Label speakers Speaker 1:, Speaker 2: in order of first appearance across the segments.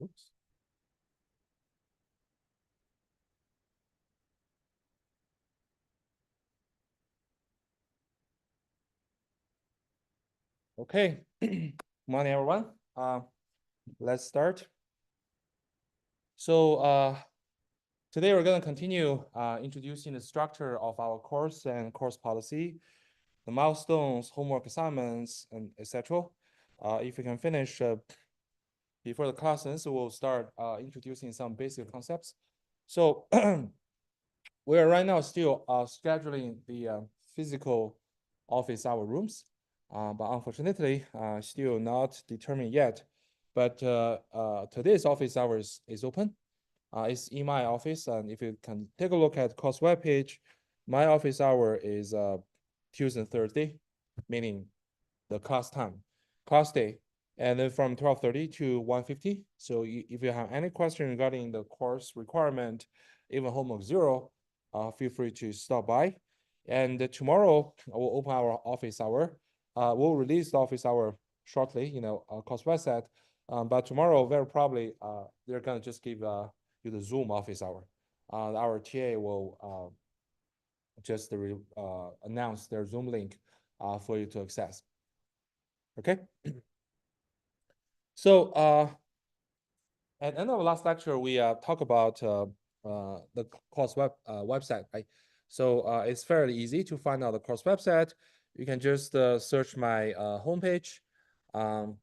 Speaker 1: Oops. Okay, morning everyone. Let's start. So today we're going to continue introducing the structure of our course and course policy, the milestones, homework assignments, and etc. If we can finish before the classes, we'll start introducing some basic concepts. So we are right now still scheduling the physical office hour rooms, but unfortunately, still not determined yet. But today's office hours is open. It's in my office, and if you can take a look at course webpage, my office hour is Tuesday and Thursday, meaning the class time, class day, and then from 12:30 to 1:50. So if you have any question regarding the course requirement, even homework zero, feel free to stop by. And tomorrow we'll open our office hour. We'll release the office hour shortly, course website. But tomorrow, very probably, they're gonna just give you the Zoom office hour. Our TA will just announce their Zoom link for you to access. Okay. So at the end of the last lecture, we talk about the course website, right? So it's fairly easy to find out the course website. You can just search my homepage, and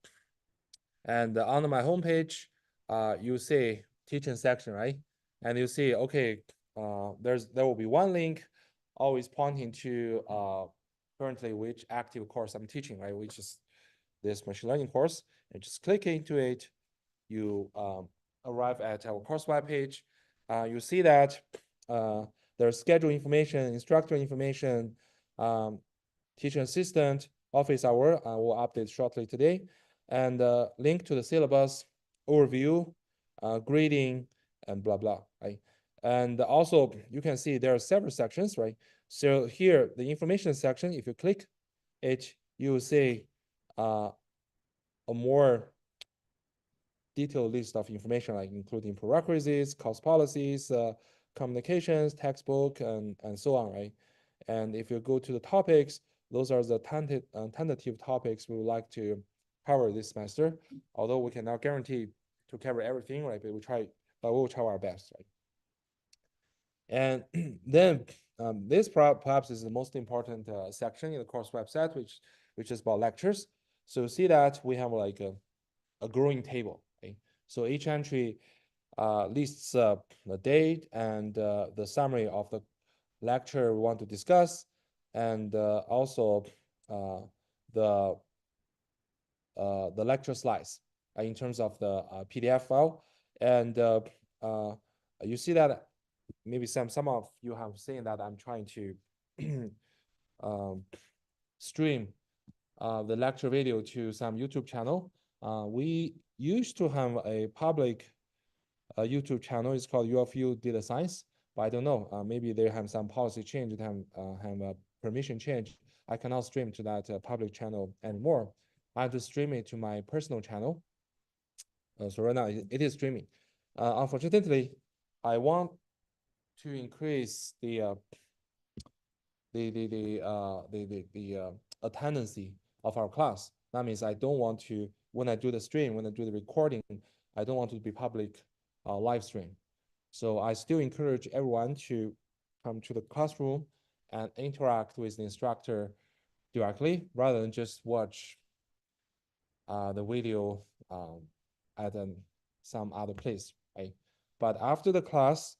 Speaker 1: on my homepage, you see teaching section, right? And you see, okay, there will be one link, always pointing to currently which active course I'm teaching, right? Which is this machine learning course, and just click into it, you arrive at our course webpage. You see that there's schedule information, instructor information, teaching assistant, office hour, will update shortly today, and link to the syllabus, overview, grading, and blah, blah, right? And also, you can see there are several sections, right? So here, the information section, if you click it, you will see a more detailed list of information, like including prerequisites, course policies, communications, textbook, and so on, right? And if you go to the topics, those are the tentative topics we would like to cover this semester. Although we cannot guarantee to cover everything, right? But we'll try our best, right? And then this perhaps is the most important section in the course website, which is about lectures. So see that we have like a growing table, right? So each entry lists the date and the summary of the lecture we want to discuss, and also the lecture slides in terms of the PDF file. And you see that maybe some of you have seen that I'm trying to stream the lecture video to some YouTube channel. We used to have a public YouTube channel. It's called UFU Data Science, but I don't know. Maybe they have some policy change, they have a permission change. I cannot stream to that public channel anymore. I have to stream it to my personal channel. So right now it is streaming. Unfortunately, I want to increase the attendance of our class. That means I don't want to, when I do the stream, when I do the recording, I don't want to be public live stream. So I still encourage everyone to come to the classroom and interact with the instructor directly rather than just watch the video at some other place, right? But after the class,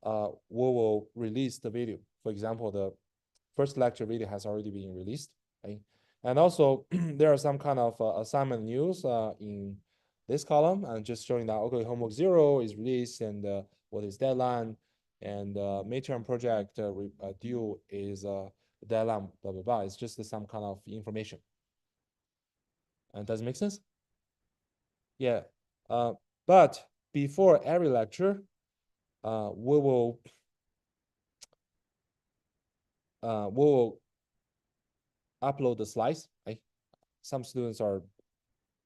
Speaker 1: we will release the video. For example, the first lecture video has already been released, right? And also, there are some kind of assignment news in this column, and just showing that, okay, homework zero is released, and what is deadline, and midterm project due is deadline, blah, blah, blah. It's just some kind of information. And does it make sense? Yeah. But before every lecture, we will upload the slides, right? Some students are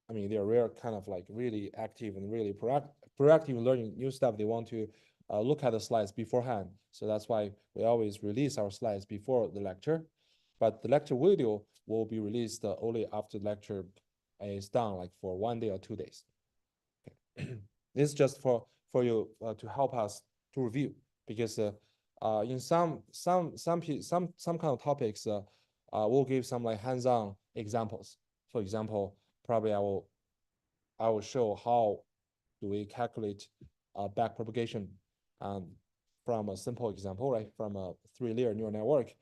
Speaker 1: I mean, they're rare, kind of like really active and really proactive learning new stuff. They want to look at the slides beforehand. So that's why we always release our slides before the lecture. But the lecture video will be released only after the lecture is done, like for 1 day or 2 days. Okay. This is just for you to help us to review, because in some kind of topics, we'll give some like hands-on examples. For example, probably I will show how do we calculate backpropagation from a simple example, right? From a 3-layer neural network.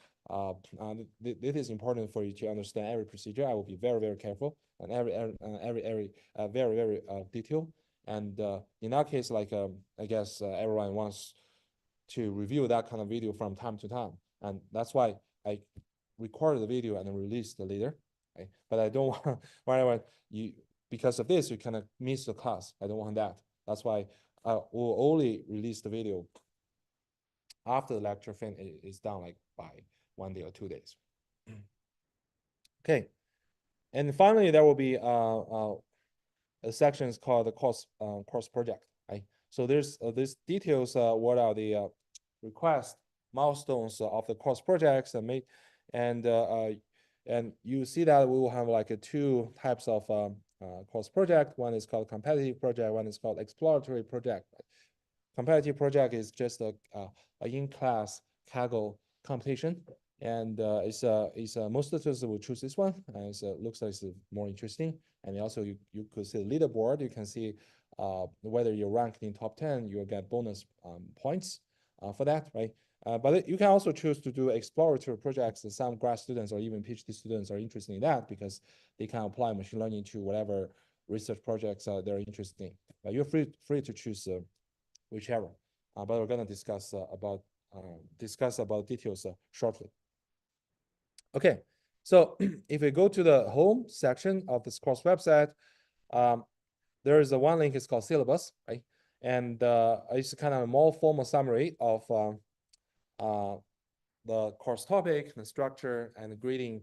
Speaker 1: This is important for you to understand every procedure. I will be very, very careful and very, very detailed. And in that case, like I guess everyone wants to review that kind of video from time to time, and that's why I record the video and then release the later. Right? But I don't want whenever you, because of this, you kind of miss the class. I don't want that. That's why I will only release the video after the lecture is done, like by 1 day or 2 days. Okay, and finally there will be a section is called the course project. Right. So there's this details what are the request milestones of the course projects and you see that we will have like 2 types of course project. One is called competitive project. One is called exploratory project. Competitive project is just a in-class Kaggle competition, and most students will choose this one, and it looks like it's more interesting. And also you could see the leaderboard. You can see whether you're ranked in top 10, you'll get bonus points for that, right? But you can also choose to do exploratory projects. Some grad students or even PhD students are interested in that because they can apply machine learning to whatever research projects they're interested in. But you're free to choose whichever. But we're gonna discuss about details shortly. Okay, so if we go to the home section of this course website, there is one link. It's called syllabus, right? And it's kind of a more formal summary of the course topic, the structure, and the grading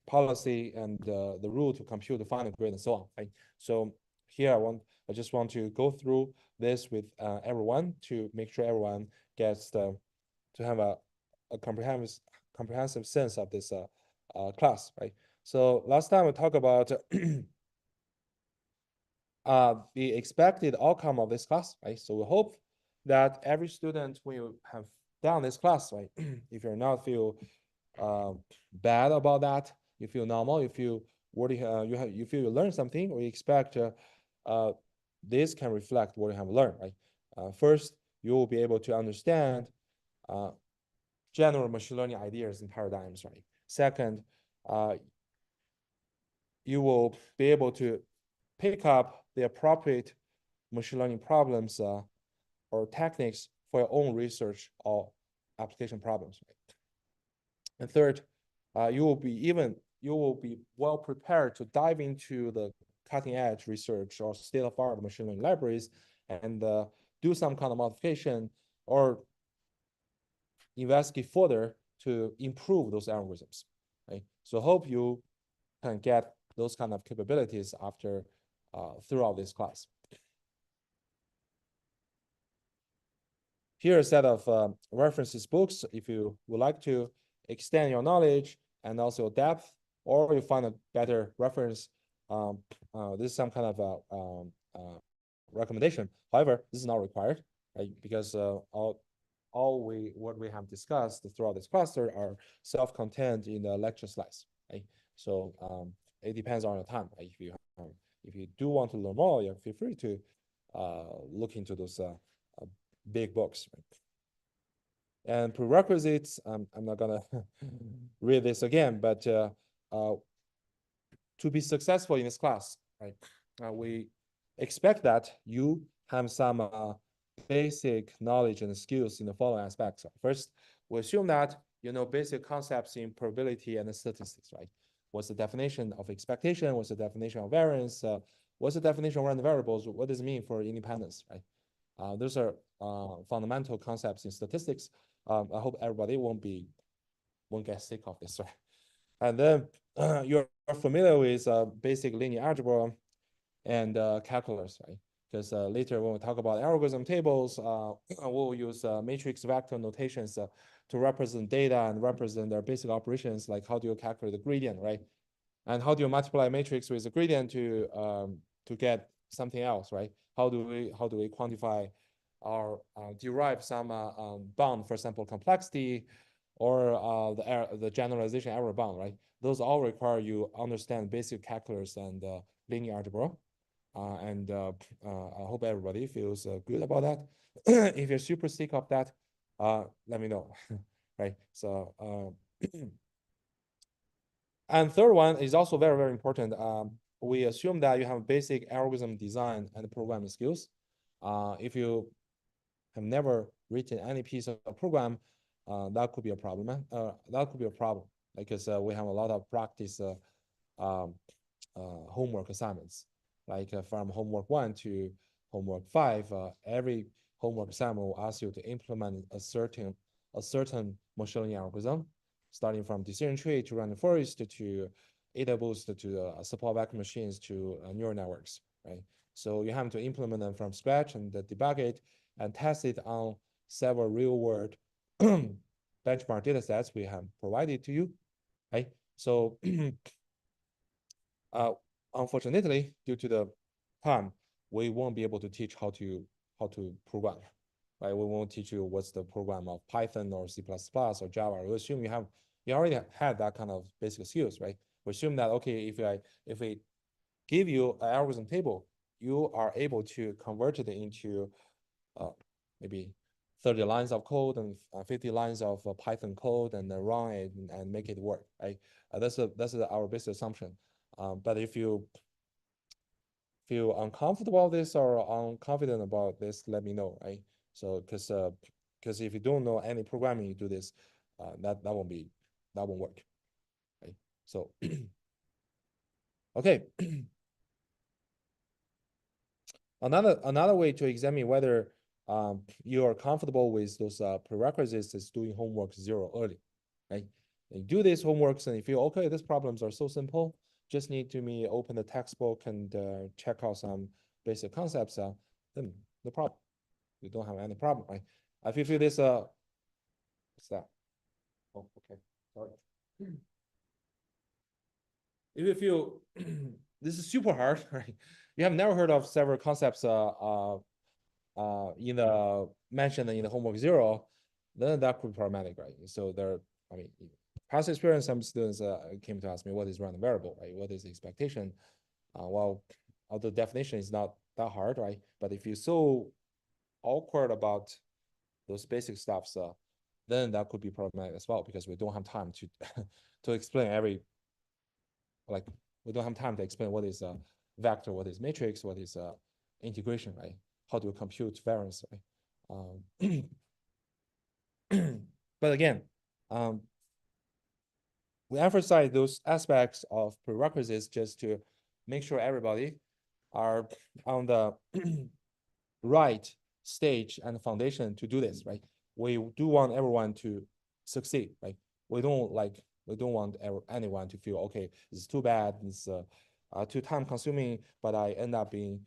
Speaker 1: policy, and the rule to compute the final grade, and so on. Right? So here I just want to go through this with everyone to make sure everyone gets to have a comprehensive sense of this class, right? So last time we talked about the expected outcome of this class, right? So we hope that every student will have done this class, right? If you're not feel bad about that, you feel normal, you feel worthy, you feel you learned something, we expect this can reflect what you have learned, right? First, you will be able to understand general machine learning ideas and paradigms, right? Second, you will be able to pick up the appropriate machine learning problems or techniques for your own research or application problems. Right? And third, you will be well prepared to dive into the cutting edge research or state of art machine learning libraries and do some kind of modification or investigate further to improve those algorithms. Right? So hope you can get those kind of capabilities after throughout this class. Here are a set of references books if you would like to extend your knowledge and also depth, or you find a better reference. This is some kind of recommendation. However, this is not required, right? Because what we have discussed throughout this cluster are self-contained in the lecture slides, right? So it depends on your time. Right? If you do want to learn more, you feel free to look into those big books. Right? And prerequisites, I'm not gonna read this again, but to be successful in this class, right? We expect that you have some basic knowledge and skills in the following aspects. First, we assume that you know basic concepts in probability and statistics, right? What's the definition of expectation? What's the definition of variance? What's the definition of random variables? What does it mean for independence, right? Those are fundamental concepts in statistics. I hope everybody won't get sick of this, right? And then you're familiar with basic linear algebra and calculus, right? Because later when we talk about algorithm tables, we'll use matrix vector notations to represent data and represent their basic operations, like how do you calculate the gradient, right? And how do you multiply matrix with a gradient to get something else, right? How do we quantify or derive some bound, for example, complexity, or the generalization error bound, right? Those all require you understand basic calculus and linear algebra. I hope everybody feels good about that. If you're super sick of that, let me know, right? So, and third one is also very, very important. We assume that you have basic algorithm design and programming skills. If you have never written any piece of program, that could be a problem. That could be a problem because we have a lot of practice um, homework assignments, like from homework 1 to homework 5. Every homework assignment will ask you to implement a certain machine learning algorithm, starting from decision tree to random forest to AWS to support vector machines to neural networks, right? So you have to implement them from scratch and debug it and test it on several real world benchmark data sets we have provided to you, right? So unfortunately, due to the time, we won't be able to teach how to program, right? We won't teach you what's the program of Python or C++ or Java. We assume you already had that kind of basic skills, right? We assume that okay, if we give you an algorithm table, you are able to convert it into maybe 30 lines of code and 50 lines of Python code and then run it and make it work, right? That's our basic assumption. But if you feel uncomfortable about this or unconfident about this, let me know, right? So, because if you don't know any programming, you do this, that won't work, right? So, okay. Another way to examine whether you are comfortable with those prerequisites is doing homework 0 early, right? And you do these homeworks and you feel, okay, these problems are so simple, just need to me open the textbook and check out some basic concepts, then no problem. You don't have any problem, right? If you feel this, what's that? Oh, okay, sorry. If you feel this is super hard, right? You have never heard of several concepts in the mentioned in the homework 0, then that could be problematic, right? So there, I mean, past experience, some students came to ask me, what is random variable, right? What is the expectation? Well, although definition is not that hard, right? But if you're so awkward about those basic stuffs, then that could be problematic as well because we don't have time to to explain every, like, we don't have time to explain what is a vector, what is matrix, what is integration, right? How do we compute variance, right? But again, um, we emphasize those aspects of prerequisites just to make sure everybody are on the right stage and foundation to do this, right? We do want everyone to succeed, right? We don't want anyone to feel, okay, it's too bad, it's too time consuming, but I end up being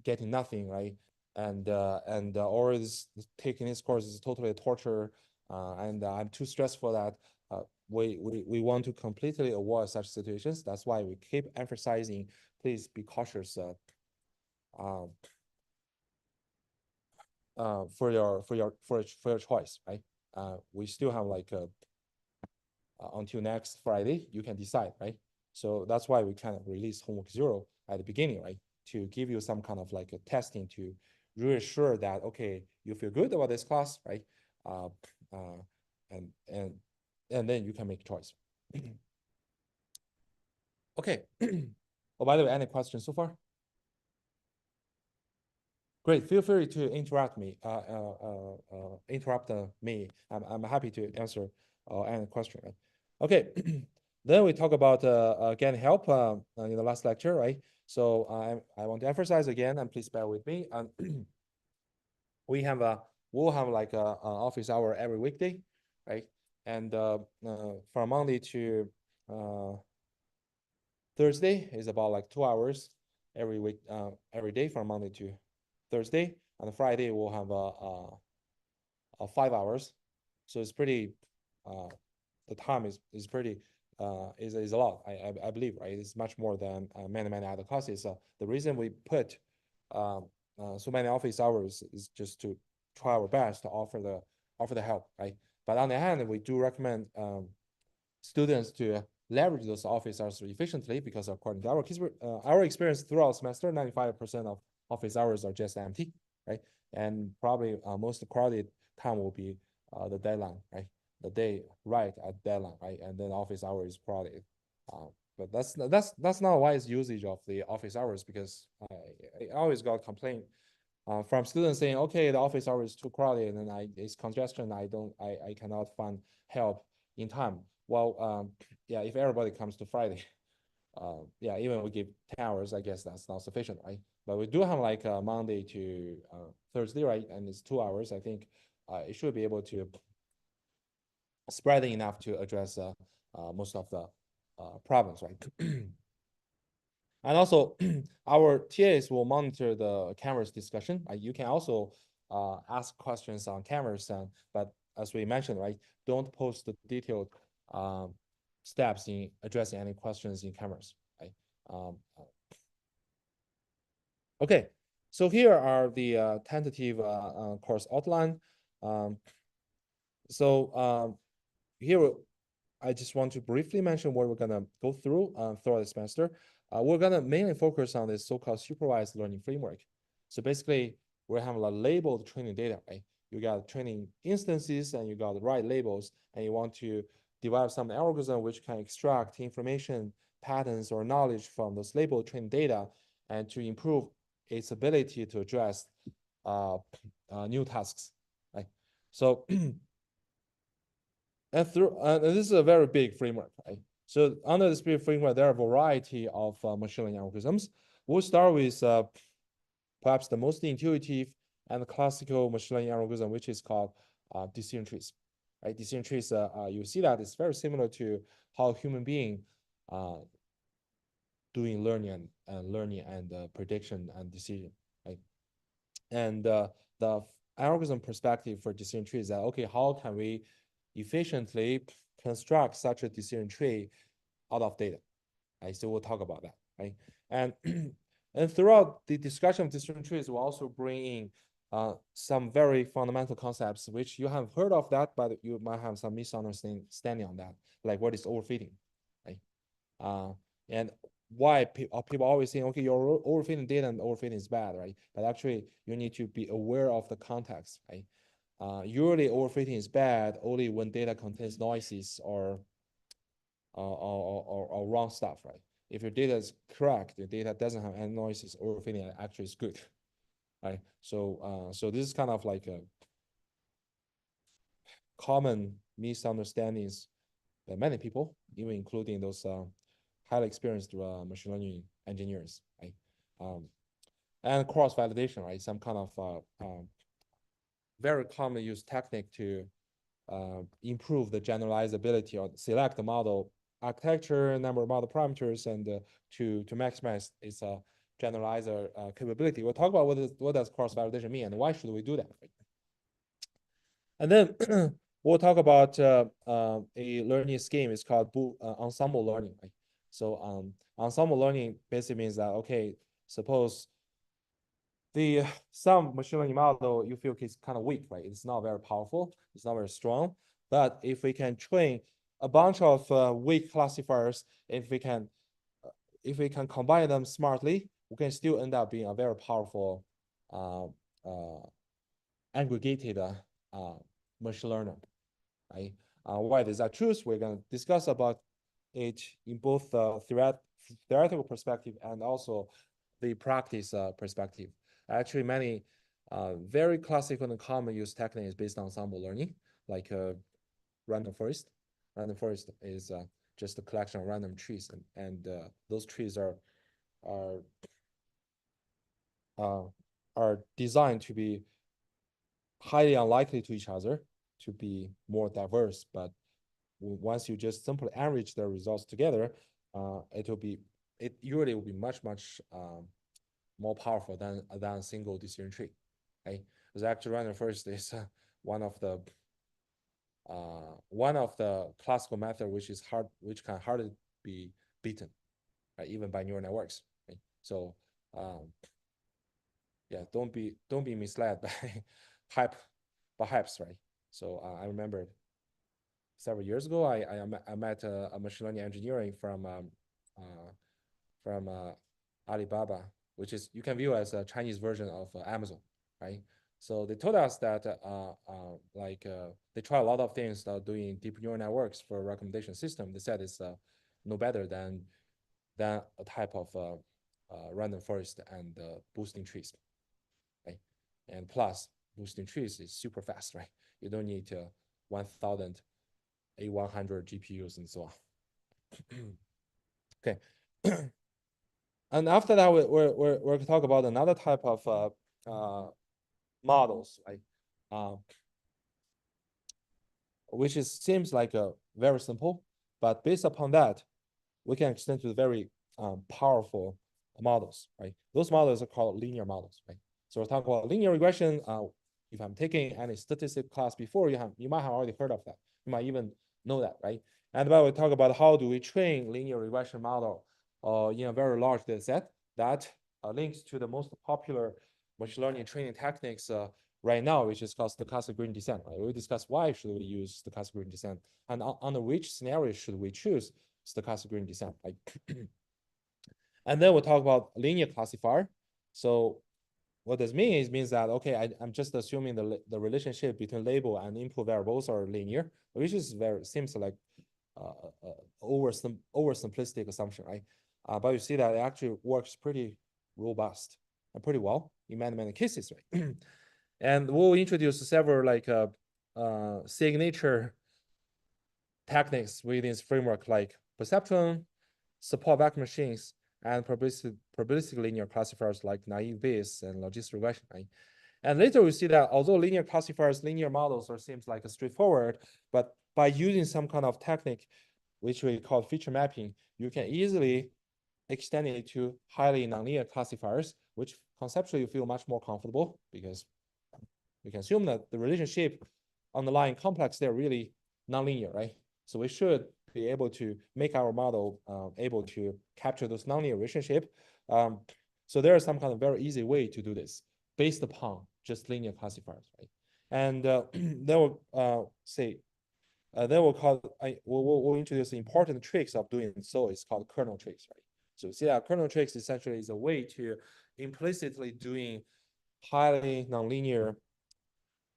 Speaker 1: getting nothing, right? Or is taking this course is totally a torture, and I'm too stressed for that. We want to completely avoid such situations. That's why we keep emphasizing, please be cautious um, for your choice, right? We still have like until next Friday, you can decide, right? So that's why we kind of release homework 0 at the beginning, right? To give you some kind of like a testing to reassure that, okay, you feel good about this class, right? Uh, uh, and, and, and then you can make a choice. Okay. Oh, by the way, any questions so far? Great. Feel free to interrupt me. Interrupt me. I'm happy to answer any question. Right? Okay. Then we talk about getting help in the last lecture, right? So I want to emphasize again, and please bear with me. We'll have like a office hour every weekday, right? And from Monday to Thursday is about like 2 hours every week, every day from Monday to Thursday, and Friday we'll have a 5 hours. So it's pretty. The time is pretty is a lot. I believe, right? It's much more than many other classes. The reason we put so many office hours is just to try our best to offer the help, right? But on the hand, we do recommend students to leverage those office hours efficiently, because according to our experience throughout the semester, 95% of office hours are just empty, right? And probably most crowded time will be the deadline, right? The day right at deadline, right? And then office hour is crowded. But that's not wise usage of the office hours, because I always got complaint from students saying, okay, the office hour is too crowded and it's congestion. I cannot find help in time. Well, yeah, if everybody comes to Friday, yeah, even we give 10 hours, I guess that's not sufficient, right? But we do have like Monday to Thursday, right? And it's 2 hours. I think it should be able to spread enough to address most of the problems, right? And also, our TAs will monitor the Canvas discussion. You can also ask questions on Canvas, but as we mentioned, right, don't post the detailed steps in addressing any questions in Canvas, right? Okay, so here are the tentative course outline. So here, I just want to briefly mention what we're gonna go through throughout the semester. We're gonna mainly focus on this so-called supervised learning framework. So basically, we have a labeled training data, right? You got training instances and you got the right labels, and you want to develop some algorithm which can extract information, patterns, or knowledge from those labeled training data, and to improve its ability to address new tasks, right? So and this is a very big framework, right? So under this big framework, there are a variety of machine learning algorithms. We'll start with perhaps the most intuitive and classical machine learning algorithm, which is called decision trees, right? Decision trees, you see that it's very similar to how human being doing learning and prediction and decision, right? And the algorithm perspective for decision tree is that, okay, how can we efficiently construct such a decision tree out of data, right? So we'll talk about that, right? And and throughout the discussion of decision trees, we'll also bring in some very fundamental concepts which you have heard of that, but you might have some misunderstanding on that, like what is overfitting, right? And why people always saying, okay, you're overfitting data and overfitting is bad, right? But actually, you need to be aware of the context, right? Usually, overfitting is bad only when data contains noises or wrong stuff, right? If your data is correct, the data doesn't have any noises, overfitting actually is good, right? So, so this is kind of like a common misunderstandings by many people, even including those highly experienced machine learning engineers, right? And cross validation, right? Some kind of very commonly used technique to improve the generalizability or select the model architecture, number of model parameters, and to maximize its generalizer capability. We'll talk about what does cross validation mean and why should we do that. Right? And then we'll talk about a learning scheme. It's called ensemble learning. Right? So ensemble learning basically means that, okay, suppose some machine learning model you feel is kind of weak, right? It's not very powerful. It's not very strong. But if we can train a bunch of weak classifiers, if we can combine them smartly, we can still end up being a very powerful aggregated machine learner, right? Why is that true? We're going to discuss about it in both the theoretical perspective and also the practice perspective. Actually, many very classical and common use techniques based on ensemble learning, like random forest. Random forest is just a collection of random trees, and those trees are designed to be highly unlikely to each other, to be more diverse, but once you just simply average the results together, it usually will be much more powerful than a single decision tree. Okay, because actually random forest is one of the classical method which can hardly be beaten, right, even by neural networks. Right? So yeah, don't be misled by hypes, right? So I remember several years ago, I met a machine learning engineering from Alibaba, which is you can view as a Chinese version of Amazon, right? So they told us that they try a lot of things doing deep neural networks for recommendation system. They said it's no better than a type of random forest and boosting trees, right? And plus boosting trees is super fast, right? You don't need 1,000 A100 GPUs and so on. Okay. And after that, we're going to talk about another type of models, right? Which seems like very simple, but based upon that, we can extend to very powerful models, right? Those models are called linear models, right? So we're talking about linear regression. If I'm taking any statistics class before, you might have already heard of that. You might even know that, right? And then we talk about how do we train linear regression model in a very large data set that links to the most popular machine learning training techniques right now, which is called stochastic gradient descent. Right? We discuss why should we use stochastic gradient descent and under which scenario should we choose stochastic gradient descent. Right? And then we'll talk about linear classifier. So what this means means that, okay, I'm just assuming the relationship between label and input variables are linear, which is seems like oversimplistic assumption, right? But you see that it actually works pretty robust and pretty well in many cases, right? And we'll introduce several signature techniques within this framework, like perceptron, support vector machines, and probabilistic linear classifiers like naive Bayes and logistic regression. Right? And later we see that although linear classifiers, linear models seems like a straightforward, but by using some kind of technique, which we call feature mapping, you can easily extend it to highly nonlinear classifiers, which conceptually you feel much more comfortable because we can assume that the relationship underlying complex, they're really nonlinear, right? So we should be able to make our model able to capture those nonlinear relationship. So there is some kind of very easy way to do this based upon just linear classifiers, right? And then we'll we'll introduce the important tricks of doing so. It's called kernel tricks, right? So see that kernel tricks essentially is a way to implicitly doing highly nonlinear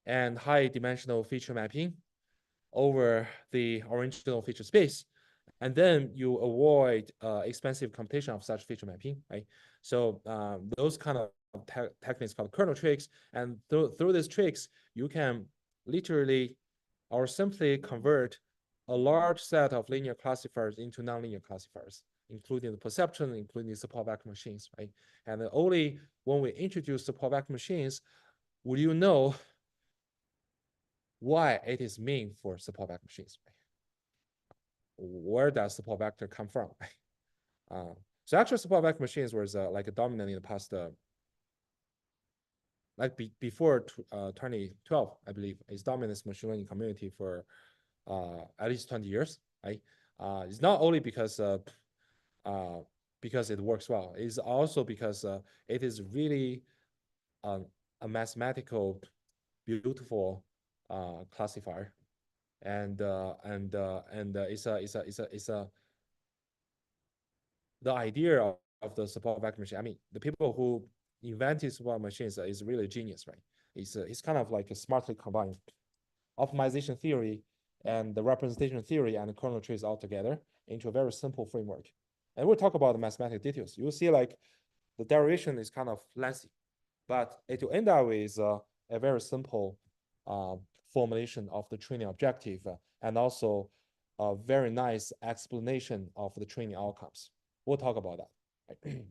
Speaker 1: and high dimensional feature mapping over the original feature space. And then you avoid expensive computation of such feature mapping, right? So those kind of techniques called kernel tricks. And through these tricks, you can literally or simply convert a large set of linear classifiers into nonlinear classifiers, including the perceptron, including the support vector machines, right? And only when we introduce support vector machines, would you know why it is mean for support vector machines, right? Where does support vector come from? So actually support vector machines was like dominant in the past, before 2012, I believe, is dominant machine learning community for at least 20 years, right? It's not only because it works well, it's also because it is really a mathematical, beautiful classifier. And it's the idea of the support vector machine. I mean, the people who invented support machines is really genius, right? It's kind of like a smartly combined optimization theory and the representation theory and the kernel trees all together into a very simple framework. And we'll talk about the mathematical details. You'll see like the derivation is kind of lengthy, but it will end up with a very simple formulation of the training objective and also a very nice explanation of the training outcomes. We'll talk about that. Right?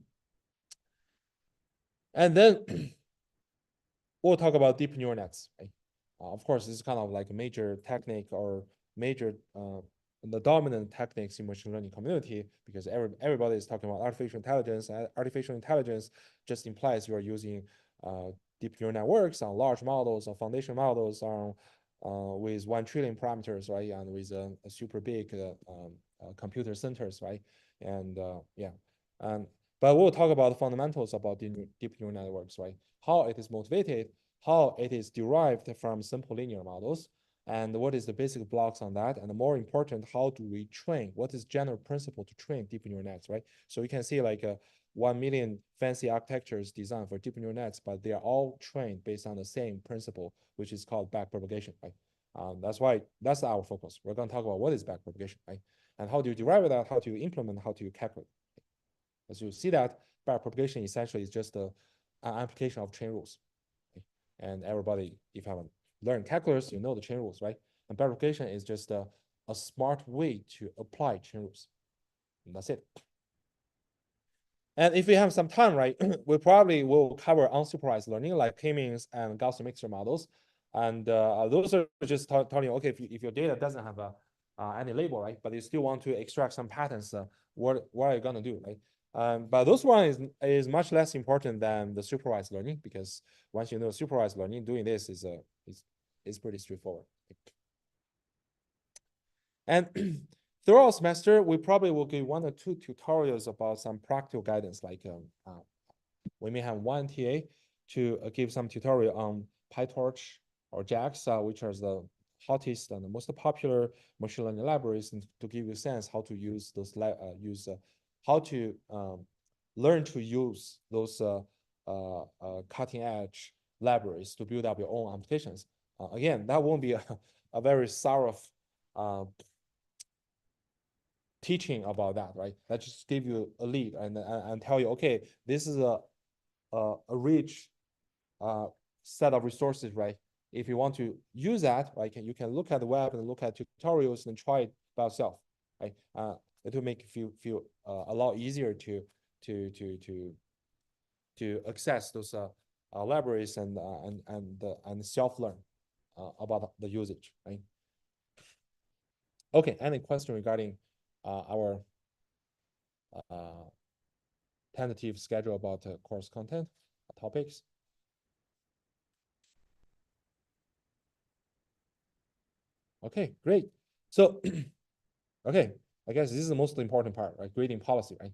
Speaker 1: And then we'll talk about deep neural nets. Right? Of course, this is kind of like a major technique or major the dominant techniques in machine learning community, because everybody is talking about artificial intelligence. And artificial intelligence just implies you are using deep neural networks on large models or foundation models on with 1 trillion parameters, right? And with a super big computer centers, right? And yeah, but we'll talk about the fundamentals about deep neural networks, right? How it is motivated, how it is derived from simple linear models, and what is the basic blocks on that, and more important, how do we train? What is general principle to train deep neural nets, right? So you can see like 1 million fancy architectures designed for deep neural nets, but they are all trained based on the same principle, which is called backpropagation, right? That's why that's our focus. We're going to talk about what is backpropagation, right? And how do you derive that, how do you implement, how do you calculate? As you see that backpropagation essentially is just an application of chain rules. Okay? And everybody, if you haven't learned calculus, you know the chain rules, right? And backpropagation is just a smart way to apply chain rules. And that's it. And if we have some time, right, we probably will cover unsupervised learning like k-means and Gaussian mixture models. And those are just telling you, okay, if your data doesn't have any label, right, but you still want to extract some patterns, what are you going to do, right? But those one is much less important than the supervised learning, because once you know supervised learning, doing this is pretty straightforward. And throughout semester, we probably will give 1 or 2 tutorials about some practical guidance, like we may have one TA to give some tutorial on PyTorch or JAX, which are the hottest and the most popular machine learning libraries, and to give you a sense how to use those, how to learn to use those cutting edge libraries to build up your own applications. Again, that won't be a very thorough teaching about that, right? That just give you a lead and tell you, okay, this is a rich set of resources, right? If you want to use that, right, you can look at the web and look at tutorials and try it by yourself, right? It will make you feel a lot easier to access those libraries and self-learn about the usage, right? Okay, any question regarding our tentative schedule about course content topics? Okay, great. So, okay, I guess this is the most important part, right? Grading policy, right?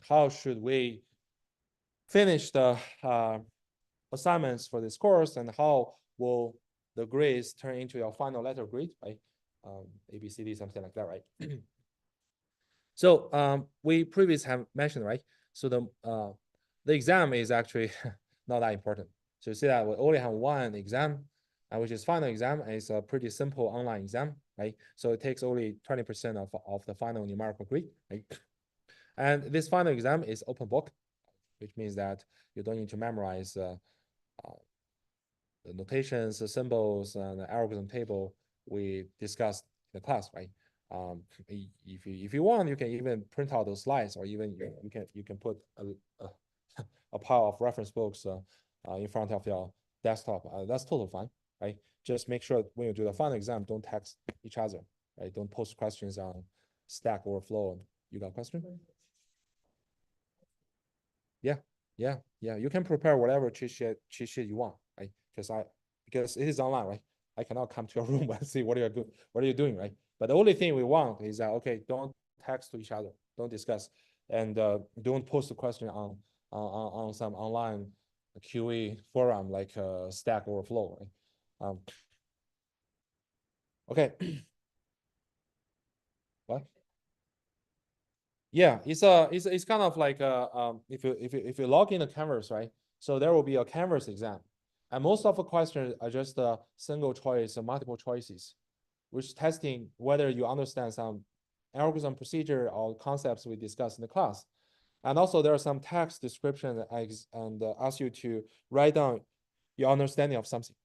Speaker 1: How should we finish the assignments for this course, and how will the grades turn into your final letter grade, right? A, B, C, D, something like that, right? So we previously have mentioned, right? So the exam is actually not that important. So you see that we only have one exam, which is final exam, and it's a pretty simple online exam, right? So it takes only 20% of the final numerical grade, right? And this final exam is open book, which means that you don't need to memorize the notations, the symbols, and the algorithm table we discussed in the class, right? If you want, you can even print out those slides, or even you can put a pile of reference books in front of your desktop. That's totally fine, right? Just make sure when you do the final exam, don't text each other, right? Don't post questions on Stack Overflow. You got a question? Yeah. You can prepare whatever cheat sheet you want, right? Because it is online, right? I cannot come to your room and see what are you doing, right? But the only thing we want is that, okay, don't text to each other, don't discuss, and don't post a question on some online QA forum like Stack Overflow, right? Okay. What? Yeah, it's kind of like if you log in a Canvas, right? So there will be a Canvas exam, and most of the questions are just single choice or multiple choices, which testing whether you understand some algorithm procedure or concepts we discussed in the class. And also there are some text description and ask you to write down your understanding of something,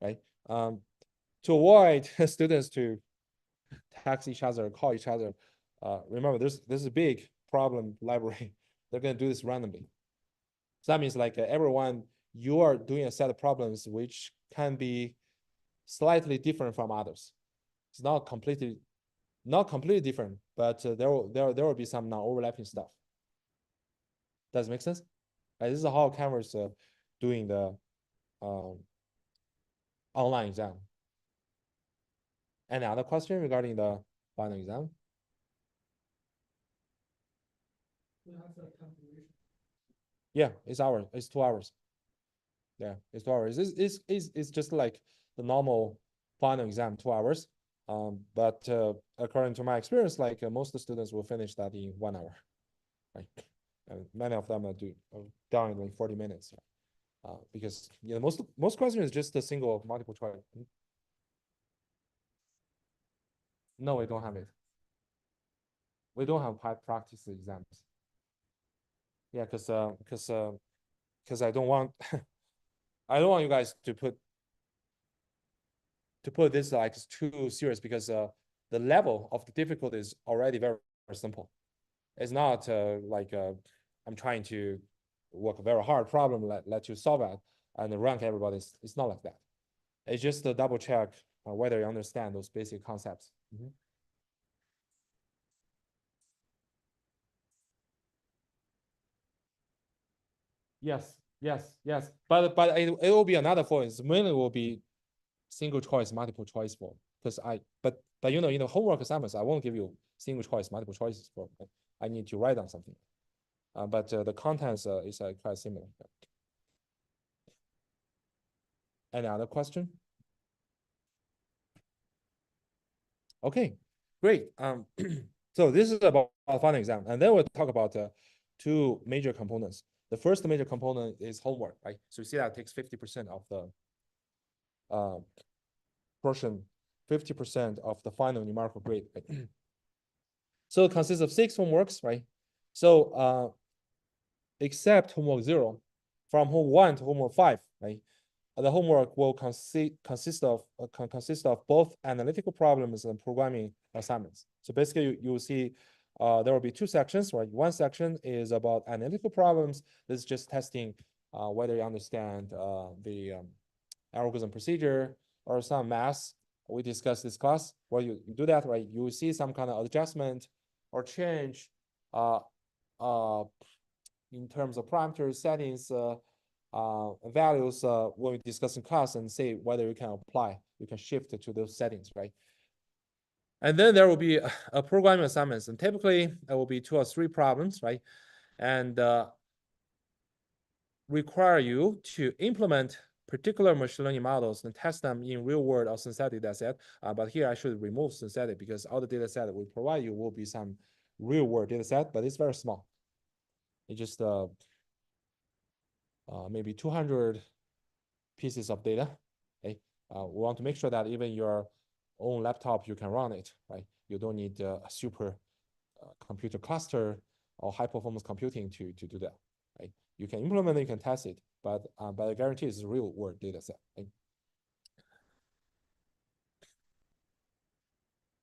Speaker 1: right? To avoid students to text each other, call each other. Remember, this is a big problem library. They're going to do this randomly. So that means like everyone, you are doing a set of problems which can be slightly different from others. It's not completely not completely different, but there will be some non-overlapping stuff. Does it make sense? This is how Canvas doing the online exam. Any other question regarding the final exam? Yeah, it's 2 hours. Yeah, it's 2 hours. It's just like the normal final exam, 2 hours. But according to my experience, like most of the students will finish that in 1 hour. Right? And many of them are done in like 40 minutes. Because most questions is just a single multiple choice. No, we don't have it. We don't have practice exams. Yeah, because I don't want I don't want you guys to put this like too serious, because the level of the difficulty is already very, very simple. It's not like I'm trying to work a very hard problem, let you solve it and rank everybody. It's not like that. It's just to double check whether you understand those basic concepts. Yes, yes. But it will be another form. It mainly will be single choice, multiple choice form. Because but homework assignments, I won't give you single choice, multiple choices form. I need to write down something. But the contents is quite similar. Any other question? Okay, great. So this is about final exam, and then we'll talk about two major components. The first major component is homework, right? So you see that takes 50% of the portion, 50% of the final numerical grade. Right? So it consists of 6 homeworks, right? So except homework 0, from homework 1 to homework 5, right? The homework will consist of both analytical problems and programming assignments. So basically, you will see there will be 2 sections, right? One section is about analytical problems. This is just testing whether you understand the algorithm procedure or some math. We discussed this class. Where you do that, right? You will see some kind of adjustment or change in terms of parameters, settings, values when we discuss in class, and say whether you can apply, you can shift to those settings, right? And then there will be a programming assignments, and typically it will be 2 or 3 problems, right? And require you to implement particular machine learning models and test them in real world or synthetic data set. But here I should remove synthetic, because all the data set that we provide you will be some real world data set, but it's very small. It's just maybe 200 pieces of data. Okay, we want to make sure that even your own laptop, you can run it, right? You don't need a super computer cluster or high performance computing to do that, right? You can implement it, you can test it, but I guarantee it's a real world data set, right?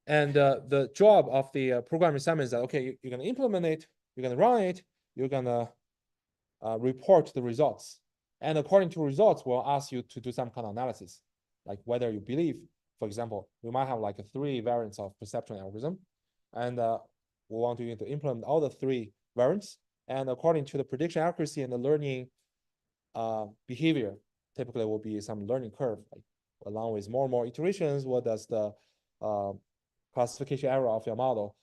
Speaker 1: And the job of the program assignment is that, okay, you're going to implement it, you're going to run it, you're going to report the results. And according to results, we'll ask you to do some kind of analysis, like whether you believe, for example, we might have like 3 variants of perception algorithm, and we want you to implement all the 3 variants. And according to the prediction accuracy and the learning behavior, typically will be some learning curve, like along with more and more iterations, what does the classification error of your model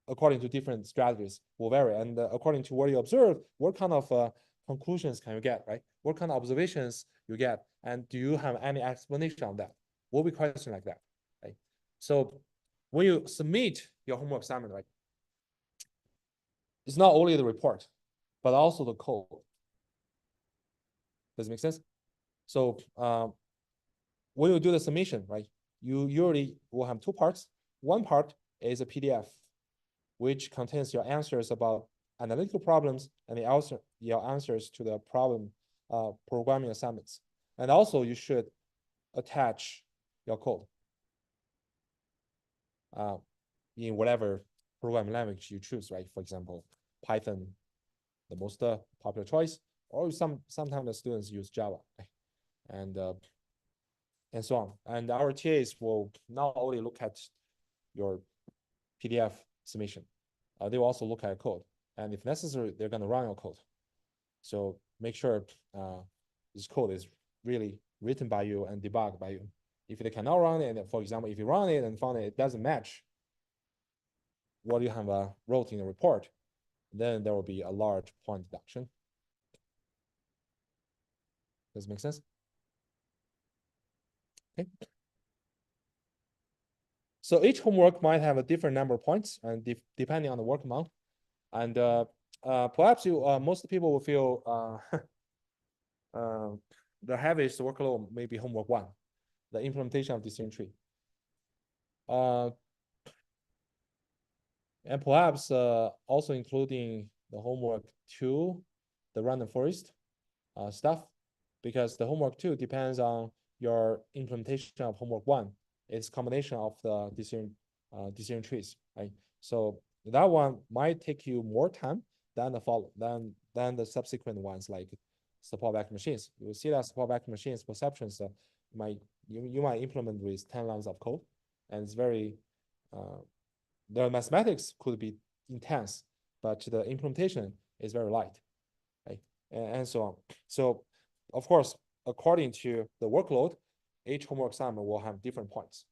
Speaker 1: according to different strategies will vary. And according to what you observe, what kind of conclusions can you get, right? What kind of observations you get? And do you have any explanation on that? Will be question like that, right? So when you submit your homework assignment, right, it's not only the report, but also the code. Does it make sense? So when you do the submission, right, you usually will have 2 parts. One part is a PDF, which contains your answers about analytical problems and your answers to the problem programming assignments. And also you should attach your code in whatever programming language you choose, right? For example, Python, the most popular choice, or sometimes the students use Java, right? And so on. And our TAs will not only look at your PDF submission. They will also look at code, and if necessary, they're going to run your code. So make sure this code is really written by you and debugged by you. If they cannot run it, for example, if you run it and found it doesn't match what you have wrote in the report, then there will be a large point deduction. Does it make sense? Okay. So each homework might have a different number of points, and depending on the work amount. And perhaps most people will feel the heaviest workload may be homework 1, the implementation of decision tree. And perhaps also including the homework 2, the random forest stuff, because the homework 2 depends on your implementation of homework 1. It's combination of the decision trees, right? So that one might take you more time than the subsequent ones, like support vector machines. You will see that support vector machines perceptions you might implement with 10 lines of code, and it's very the mathematics could be intense, but the implementation is very light, right? And so on. So of course, according to the workload, each homework assignment will have different points,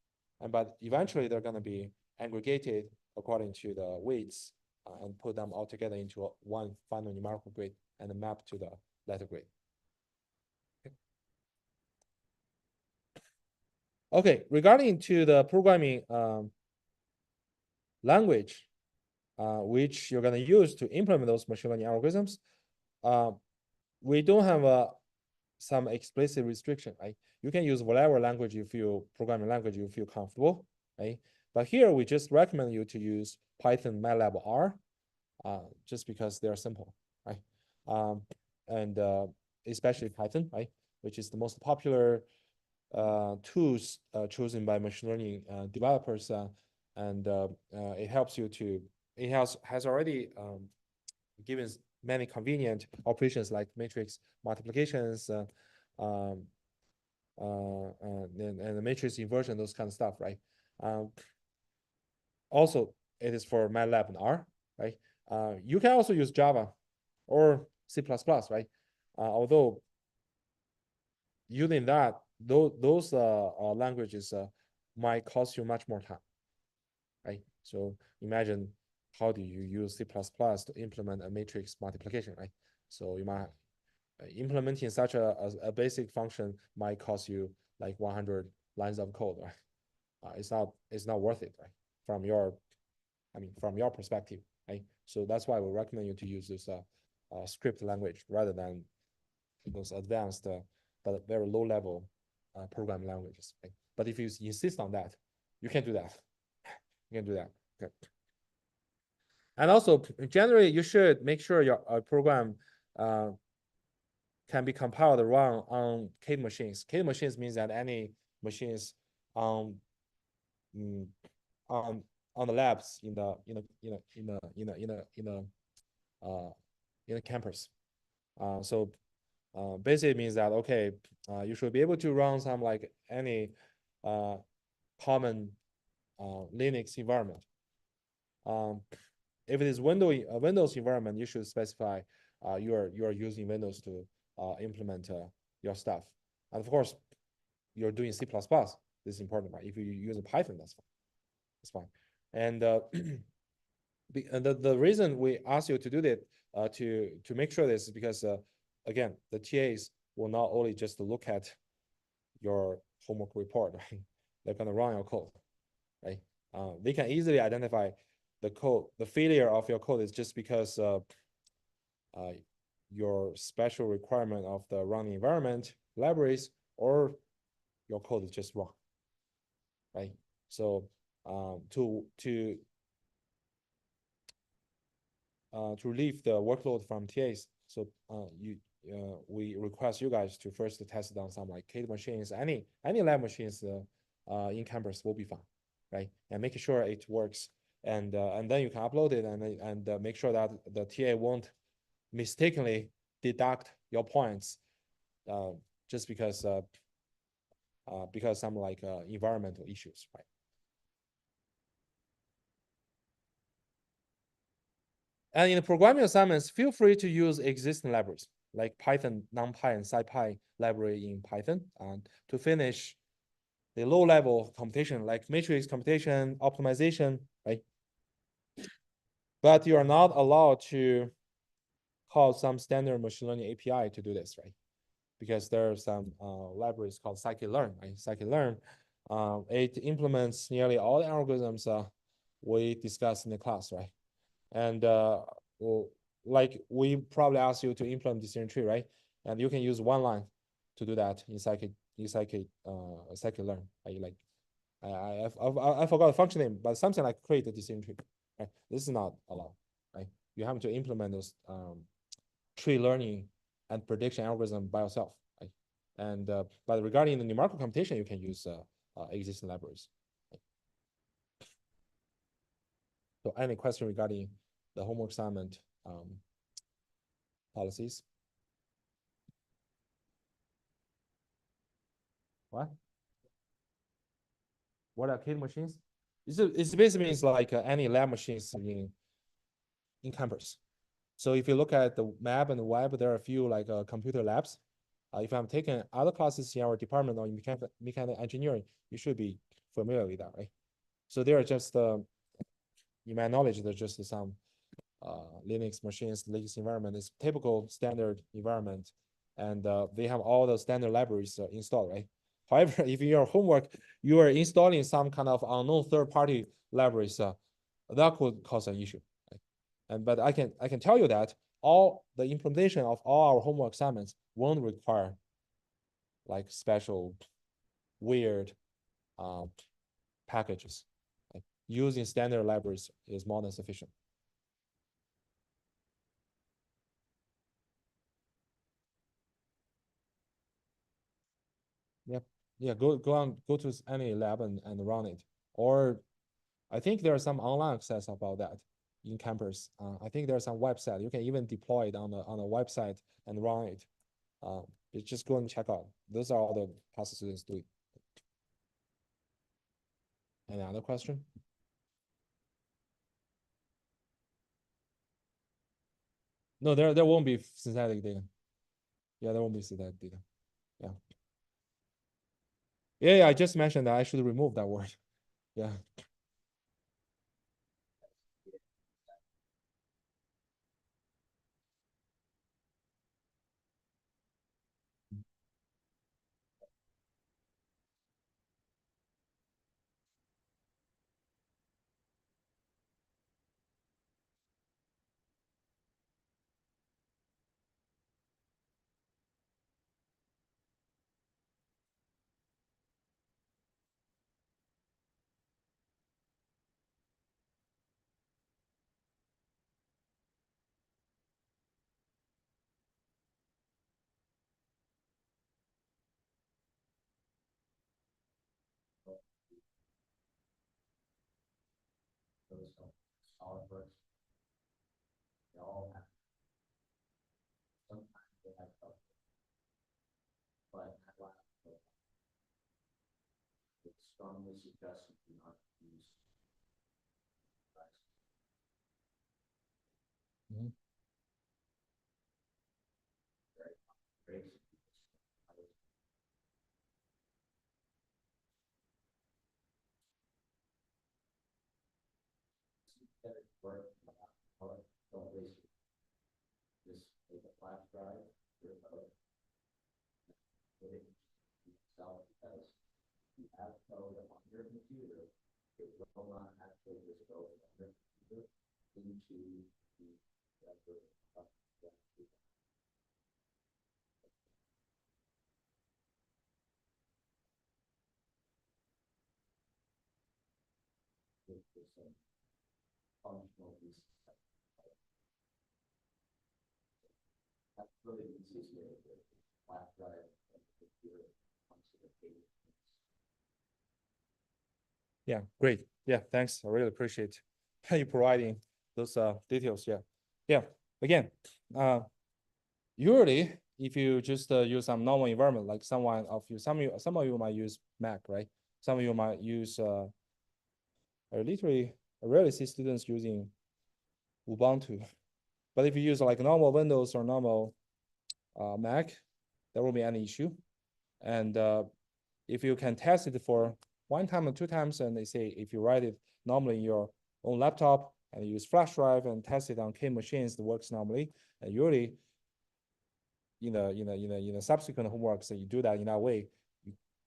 Speaker 1: but eventually they're going to be aggregated according to the weights and put them all together into one final numerical grade and map to the letter grade. Okay, regarding to the programming language, which you're going to use to implement those machine learning algorithms, we don't have some explicit restriction, right? You can use whatever language you feel, programming language you feel comfortable, right? But here we just recommend you to use Python, MATLAB, R, just because they are simple, right? And especially Python, right? Which is the most popular tools chosen by machine learning developers, and it helps you to, it has already given many convenient operations like matrix multiplications, and the matrix inversion, those kind of stuff, right? Also, it is for MATLAB and R, right? You can also use Java or C++, right? Although using that, those languages might cost you much more time, right? So imagine, how do you use C++ to implement a matrix multiplication, right? So you might implementing such a basic function might cost you like 100 lines of code, right? It's not worth it, right? From your perspective, right? So that's why we recommend you to use this script language rather than those advanced but very low level programming languages, right? But if you insist on that, you can do that. You can do that. Okay. And also, generally, you should make sure your program can be compiled run on K machines. K machines means that any machines on the labs in the campus. So basically means that, okay, you should be able to run some like any common Linux environment. If it is Windows environment, you should specify you are using Windows to implement your stuff. And of course, you're doing C++. This is important, right? If you use Python, that's fine. That's fine. And the reason we ask you to do that to make sure this is because again, the TAs will not only just look at your homework report, right? They're gonna run your code, right? They can easily identify the code. The failure of your code is just because your special requirement of the running environment, libraries, or your code is just wrong, right? So to relieve the workload from TAs, so we request you guys to first test it on some like K machines, any lab machines in campus will be fine, right? And make sure it works, and then you can upload it and make sure that the TA won't mistakenly deduct your points just because some like environmental issues, right? And in the programming assignments, feel free to use existing libraries like Python, NumPy, and SciPy library in Python and to finish the low-level computation like matrix computation, optimization, right? But you are not allowed to call some standard machine learning API to do this, right? Because there are some libraries called scikit-learn, right? Scikit-learn, it implements nearly all the algorithms we discussed in the class, right? And well, like we probably asked you to implement decision tree, right? And you can use one line to do that in scikit-learn. I forgot the function name, but something like create a decision tree. Right? This is not allowed, right? You have to implement those tree learning and prediction algorithm by yourself, right? And but regarding the numerical computation, you can use existing libraries. Right? So any question regarding the homework assignment policies? What? What are arcade machines? It's basically means like any lab machines in campus. So if you look at the map and the web, there are a few like computer labs. If I'm taking other classes in our department or in mechanical engineering, you should be familiar with that, right? So they are just, in my knowledge, they're just some Linux machines, Linux environment is typical standard environment, and they have all the standard libraries installed, right? However, if in your homework you are installing some kind of unknown third-party libraries, that could cause an issue. Right? And but I can tell you that all the implementation of all our homework assignments won't require like special weird packages. Like using standard libraries is more than sufficient. Yeah, yeah. Go to any lab and run it. Or I think there are some online access about that in campus. I think there's some website you can even deploy it on a website and run it. Just go and check out. Those are all the past students doing. Any other question? No, there won't be synthetic data. Yeah, there won't be synthetic data. Yeah. Yeah, I just mentioned that I should remove that word. Yeah. Mhm. Yeah, great. Yeah, thanks. I really appreciate you providing those details. Yeah. Yeah. Again, usually if you just use some normal environment, like some of you might use Mac, right? Some of you might use I rarely see students using Ubuntu. But if you use like normal Windows or normal Mac, there will be any issue. And if you can test it for 1 time or 2 times, and they say if you write it normally in your own laptop and use flash drive and test it on K machines, it works normally. And usually, in the subsequent homeworks that you do that in that way,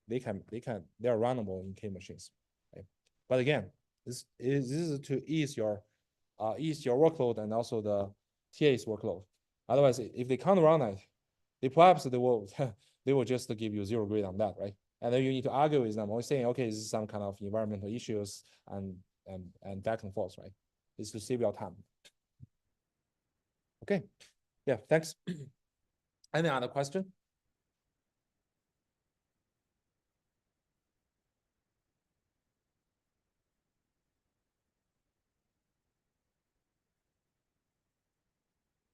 Speaker 1: they are runnable in K machines. Right? But again, this is to ease your workload and also the TA's workload. Otherwise, if they can't run it, perhaps they will they will just give you 0 grade on that, right? And then you need to argue with them, or saying, okay, this is some kind of environmental issues and back and forth, right? It's to save your time. Okay, yeah, thanks. Any other question?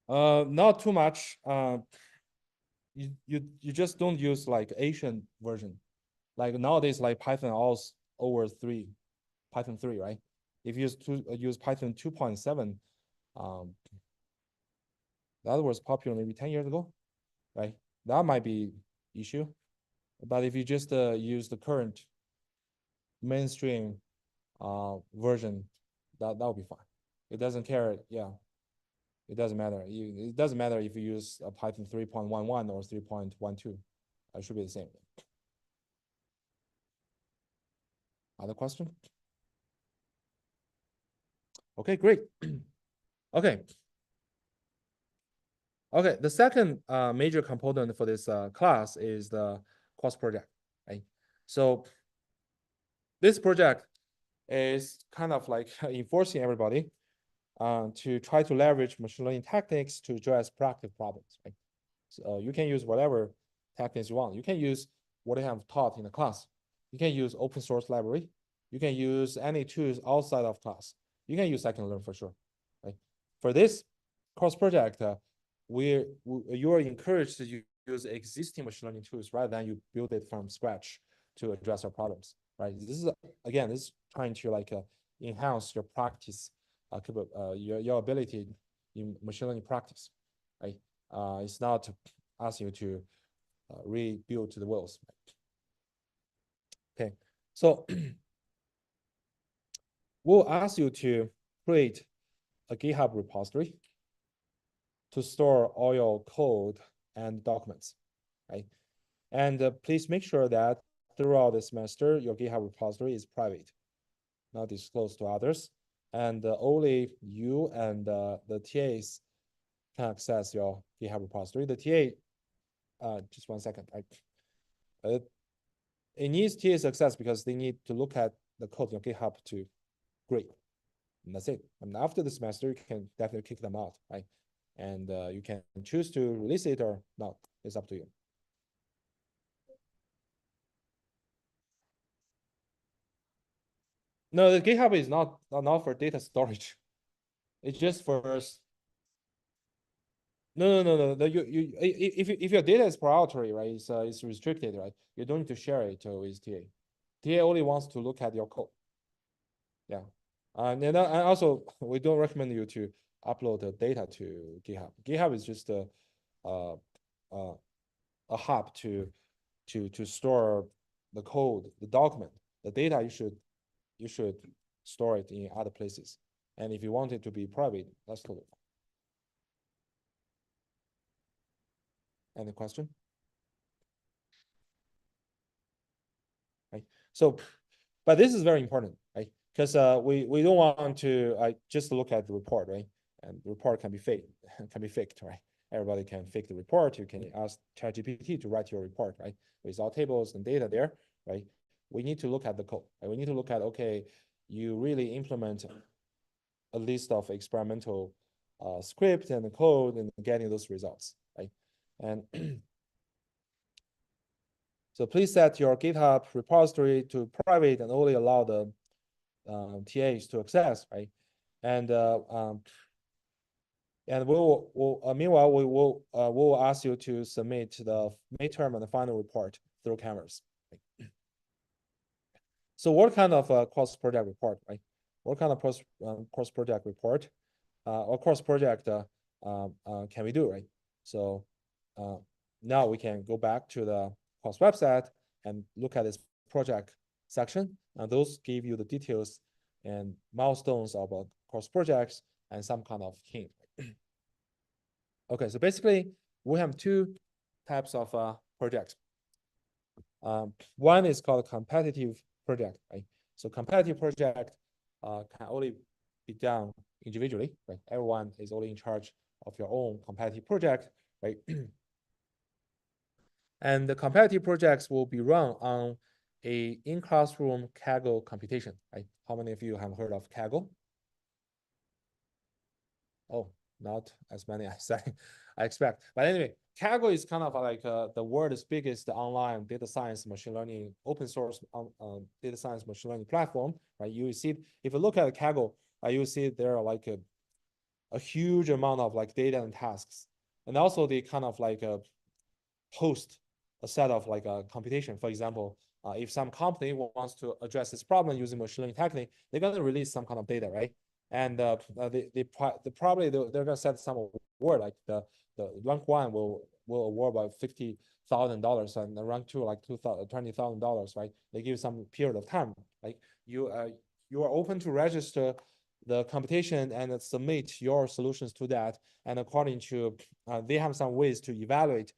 Speaker 1: Not too much. You just don't use like Asian version. Like nowadays, like Python all over 3, Python 3, right? If you use Python 2.7, that was popular maybe 10 years ago, right? That might be issue. But if you just use the current mainstream version, that will be fine. It doesn't care, yeah. It doesn't matter. It doesn't matter if you use a Python 3.11 or 3.12. It should be the same. Other question? Okay, great. Okay. Okay, the second major component for this class is the course project, right? So this project is kind of like enforcing everybody to try to leverage machine learning techniques to address practical problems, right? So you can use whatever techniques you want. You can use what I have taught in the class. You can use open source library. You can use any tools outside of class. You can use scikit-learn for sure, right? For this course project, you are encouraged to use existing machine learning tools rather than you build it from scratch to address our problems, right? This is again, this is trying to like enhance your practice, your ability in machine learning practice, right? It's not to ask you to rebuild the wheels. Okay, so we'll ask you to create a GitHub repository to store all your code and documents, right? And please make sure that throughout the semester, your GitHub repository is private, not disclosed to others. And only you and the TAs can access your GitHub repository. The TA, just 1 second. It needs TA's access because they need to look at the code in your GitHub to grade. And that's it. And after the semester, you can definitely kick them out, right? And you can choose to release it or not. It's up to you. No, the GitHub is not for data storage. It's just for no. If your data is proprietary, right? It's restricted, right? You don't need to share it with TA. TA only wants to look at your code. Yeah. And also we don't recommend you to upload the data to GitHub. GitHub is just a hub to store the code, the document, the data. You should store it in other places. And if you want it to be private, that's totally fine. Any question? Right. So, but this is very important, right? Because we don't want to just look at the report, right? And the report can be faked, right? Everybody can fake the report. You can ask ChatGPT to write your report, right? With all tables and data there, right? We need to look at the code. Right? We need to look at, okay, you really implement a list of experimental script and the code and getting those results, right? And so please set your GitHub repository to private and only allow the TAs to access, right? And meanwhile, we will ask you to submit the midterm and the final report through Canvas. Right? So what kind of course project report, right? What kind of course project report? or course project can we do, right? So now we can go back to the course website and look at this project section, and those give you the details and milestones of course projects and some kind of hint. Okay, so basically we have two types of projects. One is called competitive project, right? So competitive project can only be done individually, right? Everyone is only in charge of your own competitive project, right? And the competitive projects will be run on a in-classroom Kaggle computation, right? How many of you have heard of Kaggle? Oh, not as many as I expect. But anyway, Kaggle is kind of like the world's biggest online data science machine learning open source data science machine learning platform, right? You see, if you look at Kaggle, you see there are like a huge amount of like data and tasks, and also they kind of like host a set of like a computation. For example, if some company wants to address this problem using machine learning technique, they're going to release some kind of data, right? And they're gonna set some award, like the rank one will award about $50,000 and the rank two like $20,000, right? They give some period of time. Like you are open to register the competition and submit your solutions to that, and according to they have some ways to evaluate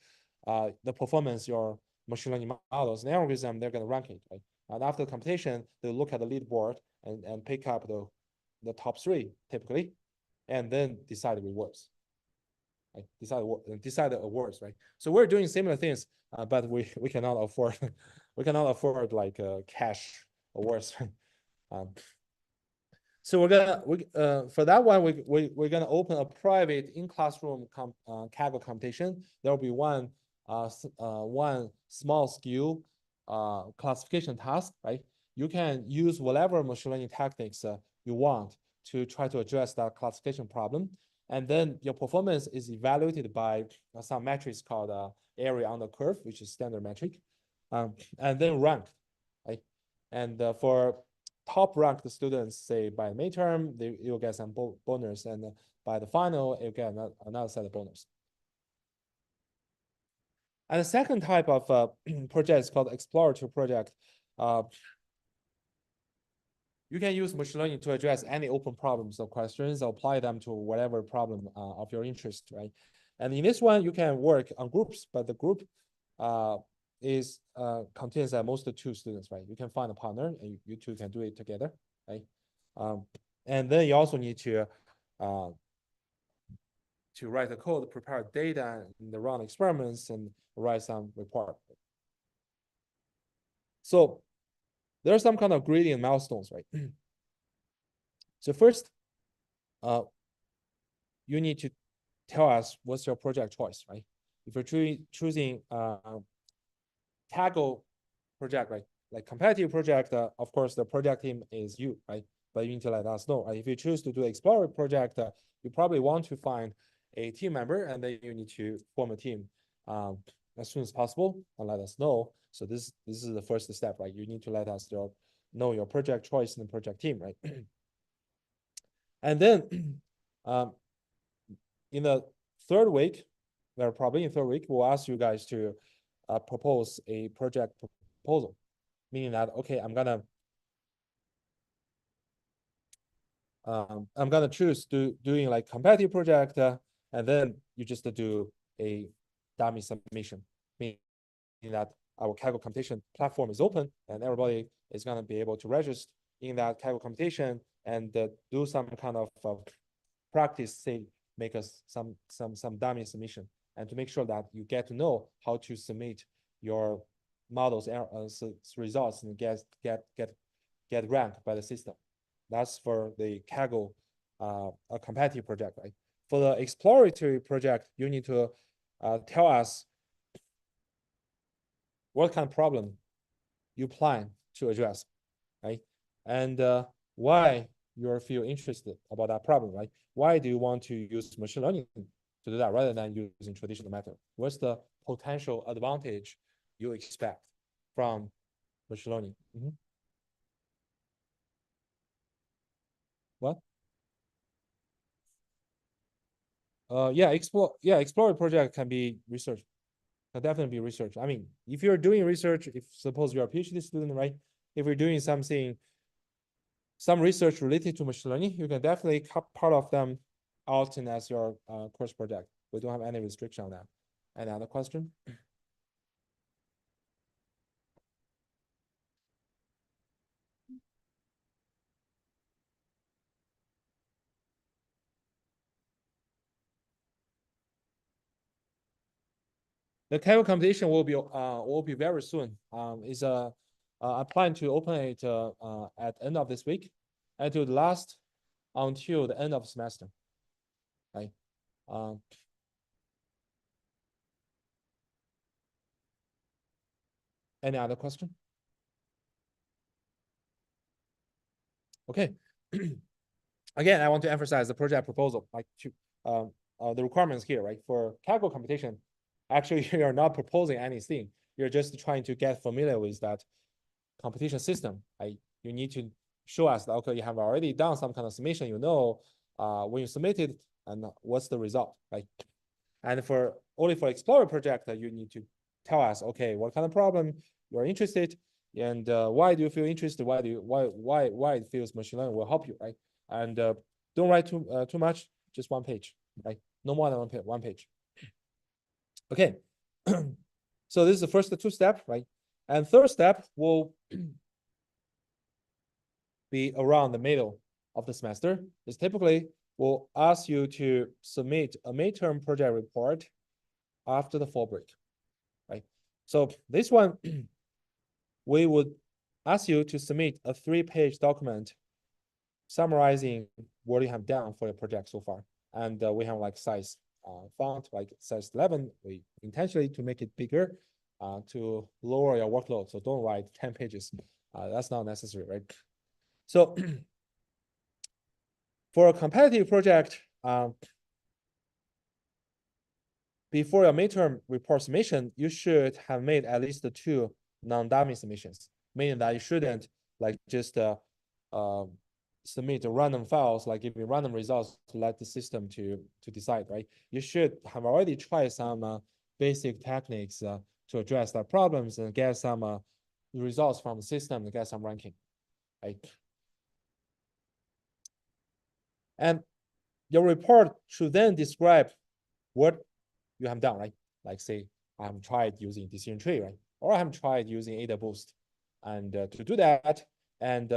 Speaker 1: the performance your machine learning models and algorithm. They're gonna rank it, right? And after the competition, they look at the leaderboard and pick up the top three typically, and then decide the rewards. Right? Decide the awards, right? So we're doing similar things, but we cannot afford we cannot afford like cash awards. So we're gonna for that one we're gonna open a private in classroom Kaggle competition. There will be one small scale classification task, right? You can use whatever machine learning techniques you want to try to address that classification problem. And then your performance is evaluated by some metrics called area under curve, which is standard metric, and then ranked, right? And for top ranked students, say by midterm, you'll get some bonus, and by the final, you'll get another set of bonus. And the second type of project is called exploratory project. You can use machine learning to address any open problems or questions, or apply them to whatever problem of your interest, right? And in this one, you can work on groups, but the group contains at most 2 students, right? You can find a partner, and you two can do it together, right? And then you also need to write the code, prepare data, and run experiments, and write some report. So there are some kind of gradient milestones, right? So first, you need to tell us what's your project choice, right? If you're choosing Kaggle project, right? Like competitive project, of course, the project team is you, right? But you need to let us know. If you choose to do exploratory project, you probably want to find a team member, and then you need to form a team as soon as possible and let us know. So this is the first step, right? You need to let us know your project choice and the project team, right? And then in the third week, probably in third week, we'll ask you guys to propose a project proposal, meaning that, okay, I'm gonna choose doing like competitive project, and then you just do a dummy submission, meaning that our Kaggle competition platform is open, and everybody is gonna be able to register in that Kaggle competition and do some kind of practice, say make us some dummy submission, and to make sure that you get to know how to submit your models results and get ranked by the system. That's for the Kaggle a competitive project, right? For the exploratory project, you need to tell us what kind of problem you plan to address, right? And why you feel interested about that problem, right? Why do you want to use machine learning to do that rather than using traditional method? What's the potential advantage you expect from machine learning? What? Yeah, explore project can be research. Can definitely be research. I mean, if you're doing research, if suppose you're a PhD student, right? If you're doing some research related to machine learning, you can definitely cut part of them out in as your course project. We don't have any restriction on that. Any other question? The Kaggle competition will be very soon. I plan to open it at end of this week, and it will last until the end of the semester. Right. Any other question? Okay. Again, I want to emphasize the project proposal, like the requirements here, right? For Kaggle computation, actually you are not proposing anything. You're just trying to get familiar with that computation system. Right? You need to show us that, okay, you have already done some kind of summation, you know, when you submit it and what's the result, right? And only for Explorer project, you need to tell us, okay, what kind of problem you're interested, and why do you feel interested? Why it feels machine learning will help you, right? And don't write too much, just one page, right? No more than one page. Okay. So this is the first two steps, right? And third step will be around the middle of the semester. Is typically will ask you to submit a midterm project report after the fall break, right? So this one, we would ask you to submit a 3-page document summarizing what you have done for your project so far. And we have like size font, like size 11. We intentionally to make it bigger to lower your workload. So don't write 10 pages. That's not necessary, right? So for a competitive project, before your midterm report submission, you should have made at least 2 non-dummy submissions, meaning that you shouldn't like just submit random files, like giving random results to let the system to decide, right? You should have already tried some basic techniques to address the problems and get some results from the system and get some ranking, right? And your report should then describe what you have done, right? Like say, I have tried using decision tree, right? Or I have tried using AdaBoost. And to do that, and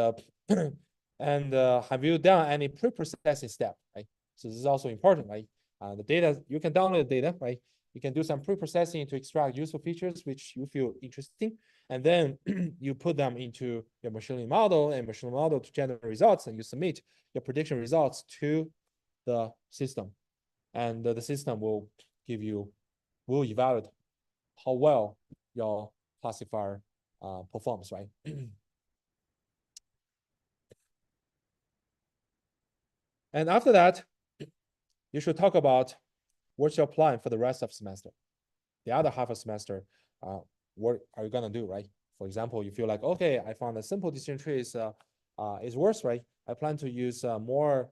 Speaker 1: have you done any pre-processing step, right? So this is also important, right? The data, you can download the data, right? You can do some pre-processing to extract useful features which you feel interesting, and then you put them into your machine learning model and machine learning model to generate results, and you submit your prediction results to the system, and the system will evaluate how well your classifier performs, right? And after that, you should talk about what's your plan for the rest of semester. The other half of semester, what are you gonna do, right? For example, you feel like, okay, I found a simple decision tree is worse, right? I plan to use more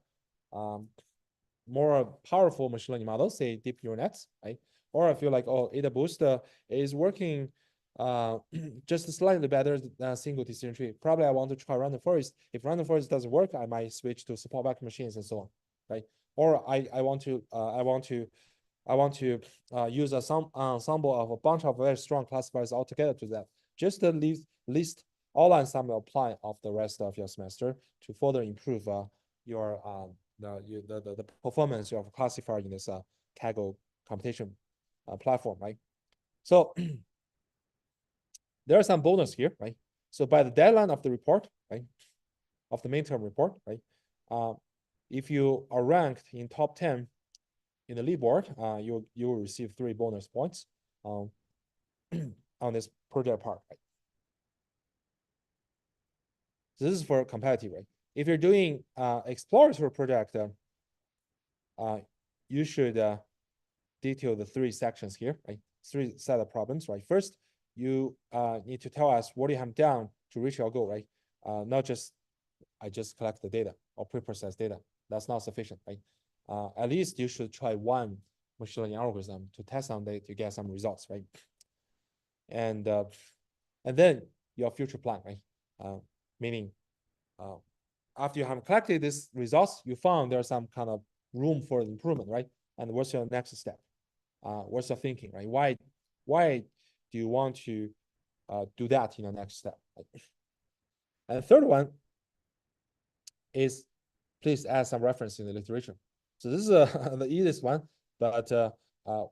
Speaker 1: powerful machine learning models, say deep neural nets, right? Or I feel like, oh, AdaBoost is working just slightly better than a single decision tree. Probably I want to try random forest. If random forest doesn't work, I might switch to support back machines and so on, right? Or I want to use some ensemble of a bunch of very strong classifiers altogether to that. Just list all ensemble apply of the rest of your semester to further improve your the performance of classifier in this Kaggle computation platform, right? So there are some bonus here, right? So by the deadline of the report, right, of the midterm report, right, if you are ranked in top 10 in the leaderboard, you will receive 3 bonus points on this project part, right? So this is for competitive, right? If you're doing exploratory project, you should detail the 3 sections here, right? 3 set of problems, right? First, you need to tell us what you have done to reach your goal, right? Not just I just collect the data or pre-process data. That's not sufficient, right? at least you should try one machine learning algorithm to test on it to get some results, right? And then your future plan, right? Meaning, after you have collected these results, you found there's some kind of room for improvement, right? And what's your next step? What's your thinking, right? Why do you want to do that in the next step? And the third one is please add some reference in the literature. So this is the easiest one, but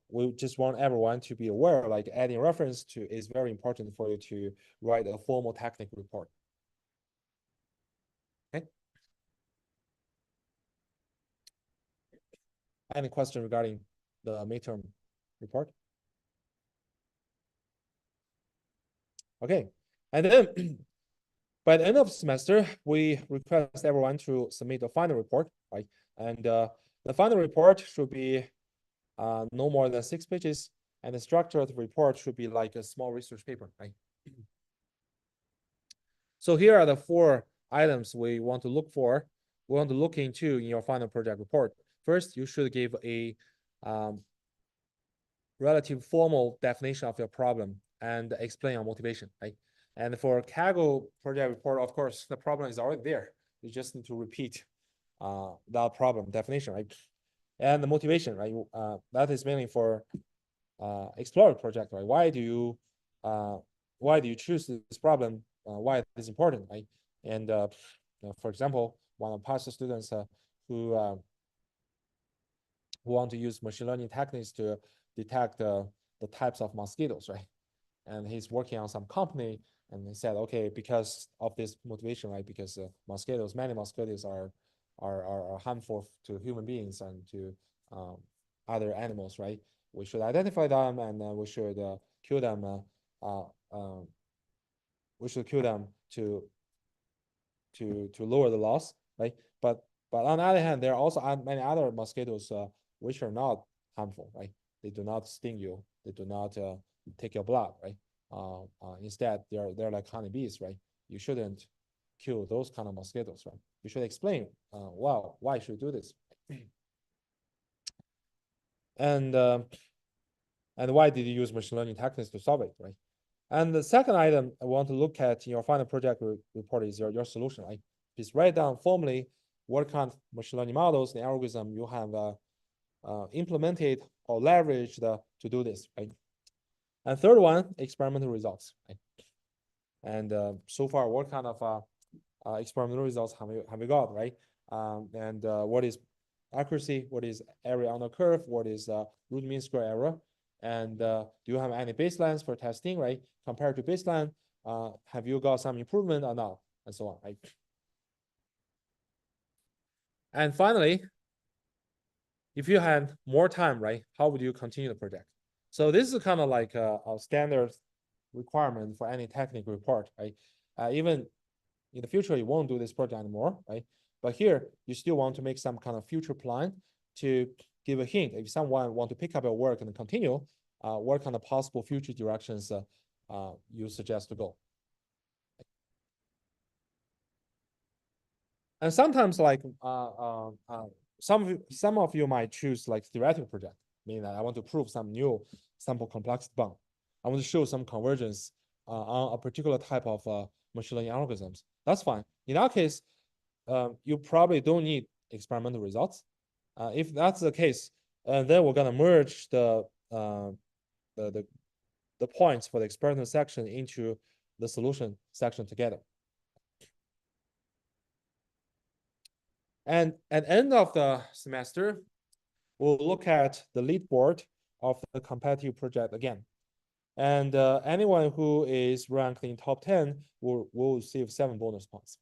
Speaker 1: we just want everyone to be aware, like adding reference to is very important for you to write a formal technical report. Okay. Any question regarding the midterm report? Okay, and then by the end of the semester, we request everyone to submit a final report, right? And the final report should be no more than 6 pages, and the structure of the report should be like a small research paper, right? So here are the 4 items we want to look for. We want to look into in your final project report. First, you should give a relative formal definition of your problem and explain your motivation, right? And for Kaggle project report, of course, the problem is already there. You just need to repeat that problem definition, right? And the motivation, right? That is mainly for Explorer project, right? Why do you choose this problem? Why it is important, right? And for example, one of past students who want to use machine learning techniques to detect the types of mosquitoes, right? And he's working on some company, and he said, okay, because of this motivation, right? Because many mosquitoes are harmful to human beings and to other animals, right? We should identify them, and we should kill them. We should kill them to lower the loss, right? But on the other hand, there are also many other mosquitoes which are not harmful, right? They do not sting you. They do not take your blood, right? Instead, they're like honeybees, right? You shouldn't kill those kind of mosquitoes, right? You should explain, well, why you should do this, and why did you use machine learning techniques to solve it, right? And the second item I want to look at in your final project report is your solution, right? Just write down formally what kind of machine learning models and algorithm you have implemented or leveraged to do this, right? And third one, experimental results, right? And so far, what kind of experimental results have we got, right? And what is accuracy? What is area under curve? What is root mean square error? And do you have any baselines for testing, right? Compared to baseline, have you got some improvement or not? And so on, right? And finally, if you had more time, right, how would you continue the project? So this is kind of like a standard requirement for any technical report, right? Even in the future, you won't do this project anymore, right? But here, you still want to make some kind of future plan to give a hint. If someone want to pick up your work and continue, what kind of possible future directions you suggest to go? And sometimes, like some of you might choose like theoretical project, meaning that I want to prove some new sample complexity bound. I want to show some convergence on a particular type of machine learning algorithms. That's fine. In that case, you probably don't need experimental results. If that's the case, then we're gonna merge the points for the experimental section into the solution section together. And at the end of the semester, we'll look at the lead board of the competitive project again. And anyone who is ranked in top 10 will receive 7 bonus points.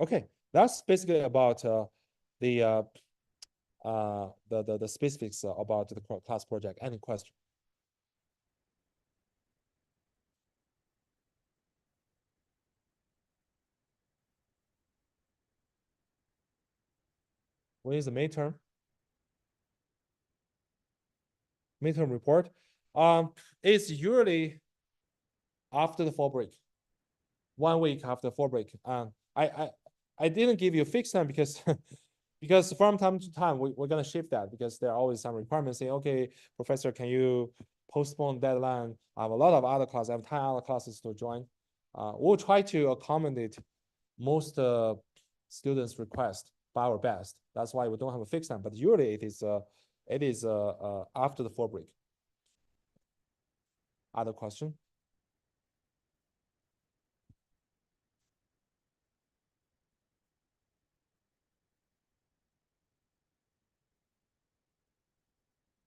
Speaker 1: Okay, that's basically about the specifics about the class project. Any question? When is the midterm? Midterm report? It's usually after the fall break. 1 week after fall break. I didn't give you a fixed time because because from time to time, we're going to shift that because there are always some requirements saying, okay, professor, can you postpone deadline? I have a lot of other classes. I have 10 other classes to join. We'll try to accommodate most students' request by our best. That's why we don't have a fixed time, but usually it is after the fall break. Other question?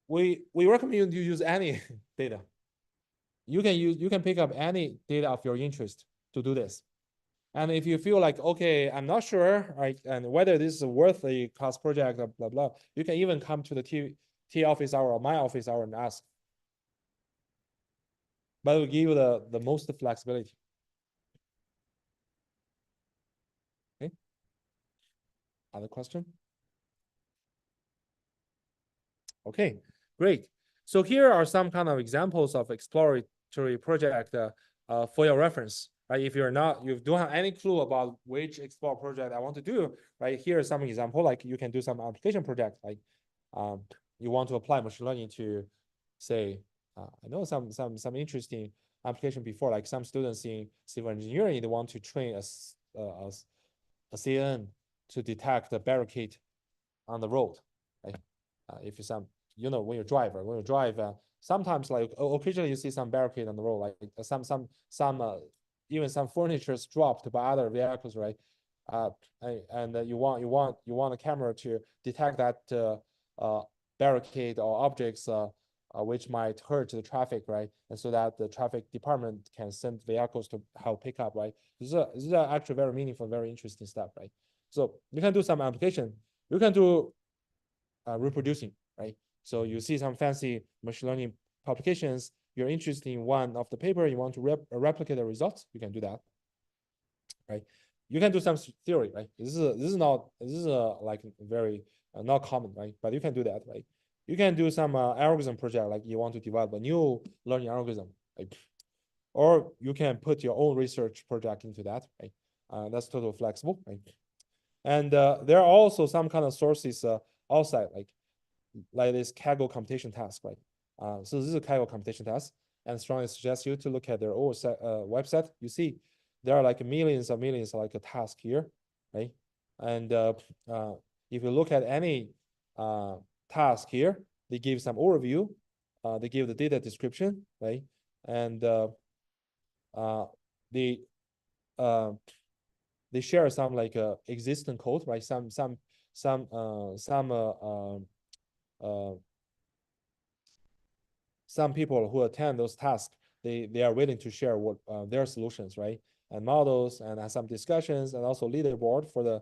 Speaker 1: We recommend you to use any data. You can pick up any data of your interest to do this. And if you feel like, okay, I'm not sure, right, and whether this is worth a class project, blah, blah, you can even come to the T office hour or my office hour and ask. But it will give you the most flexibility. Okay. Other question? Okay, great. So here are some kind of examples of exploratory project for your reference, right? If you don't have any clue about which explore project I want to do, right? Here is some example, like you can do some application project, like you want to apply machine learning to, say, I know some interesting application before, like some students in civil engineering, they want to train a CNN to detect the barricade on the road, right? If you when you drive, sometimes like occasionally you see some barricade on the road, like even some furniture is dropped by other vehicles, right? And you want a camera to detect that barricade or objects which might hurt the traffic, right? And so that the traffic department can send vehicles to help pick up, right? This is actually very meaningful, very interesting stuff, right? So you can do some application. You can do reproducing, right? So you see some fancy machine learning publications, you're interested in one of the paper, you want to replicate the results, you can do that, right? You can do some theory, right? This is like very not common, right? But you can do that, right? You can do some algorithm project, like you want to develop a new learning algorithm, right? Or you can put your own research project into that, right? That's totally flexible, right? And there are also some kind of sources outside, like this Kaggle computation task, right? So this is a Kaggle computation task, and strongly suggest you to look at their own website. You see, there are like millions of like a task here, right? And if you look at any task here, they give some overview, they give the data description, right? And they they share some like existing code, right? Some people who attend those tasks, they are willing to share what their solutions, right? And models and some discussions and also leaderboard for the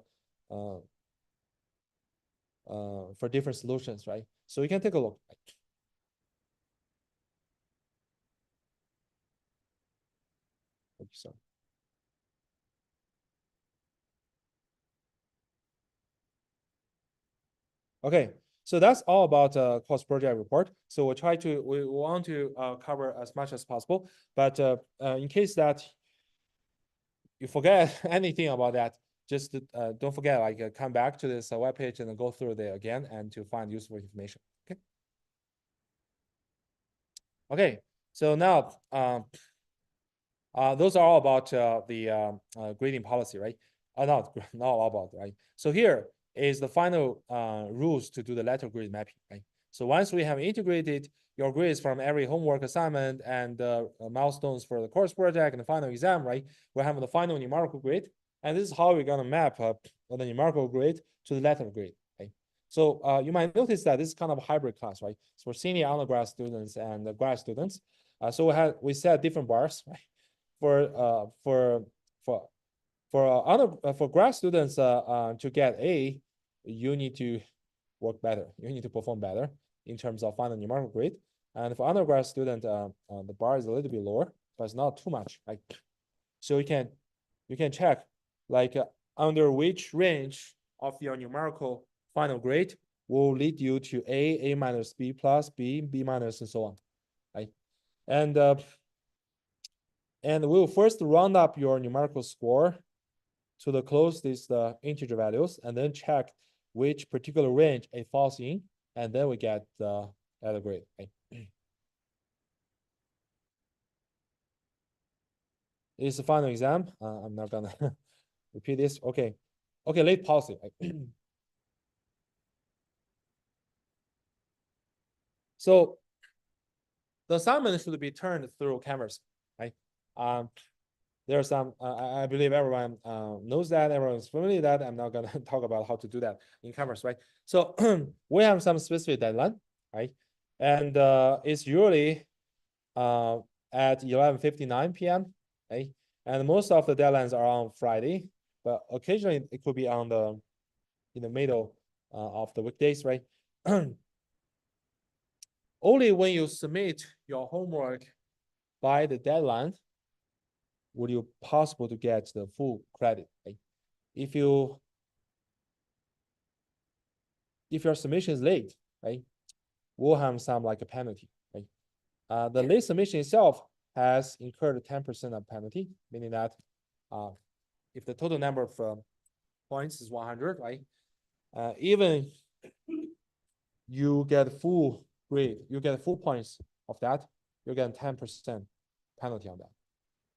Speaker 1: for different solutions, right? So you can take a look. So. Okay, so that's all about course project report. So we want to cover as much as possible, but in case that you forget anything about that, just don't forget, like come back to this webpage and go through there again and to find useful information. Okay. Okay. So now, those are all about the grading policy, right? Not all about, right? So here is the final rules to do the letter grade mapping, right? So once we have integrated your grades from every homework assignment and milestones for the course project and the final exam, right? We're having the final numerical grade. And this is how we're gonna map up the numerical grade to the letter grade, right? So you might notice that this is kind of a hybrid class, right? So for senior undergrad students and grad students. So we set different bars, right? For grad students to get A, you need to work better. You need to perform better in terms of final numerical grade. And for undergrad student, the bar is a little bit lower, but it's not too much. Like, so you can check like under which range of your numerical final grade will lead you to A minus, B plus, B minus, and so on. Right? And we'll first round up your numerical score to the closest integer values, and then check which particular range it falls in, and then we get the grade. Okay. This is the final exam. I'm not gonna repeat this. Okay. Okay, late policy. So the assignment should be turned through Canvas, right? There are some, I believe everyone knows that, everyone's familiar with that. I'm not gonna talk about how to do that in Canvas, right? So we have some specific deadline, right? And it's usually at 11:59 p.m., right? And most of the deadlines are on Friday, but occasionally it could be on in the middle of the weekdays, right? Only when you submit your homework by the deadline would you possible to get the full credit, right? If your submission is late, right, we'll have some like a penalty, right? The late submission itself has incurred 10% of penalty, meaning that if the total number of points is 100, right, even you get full grade, you get full points of that, you get 10% penalty on that,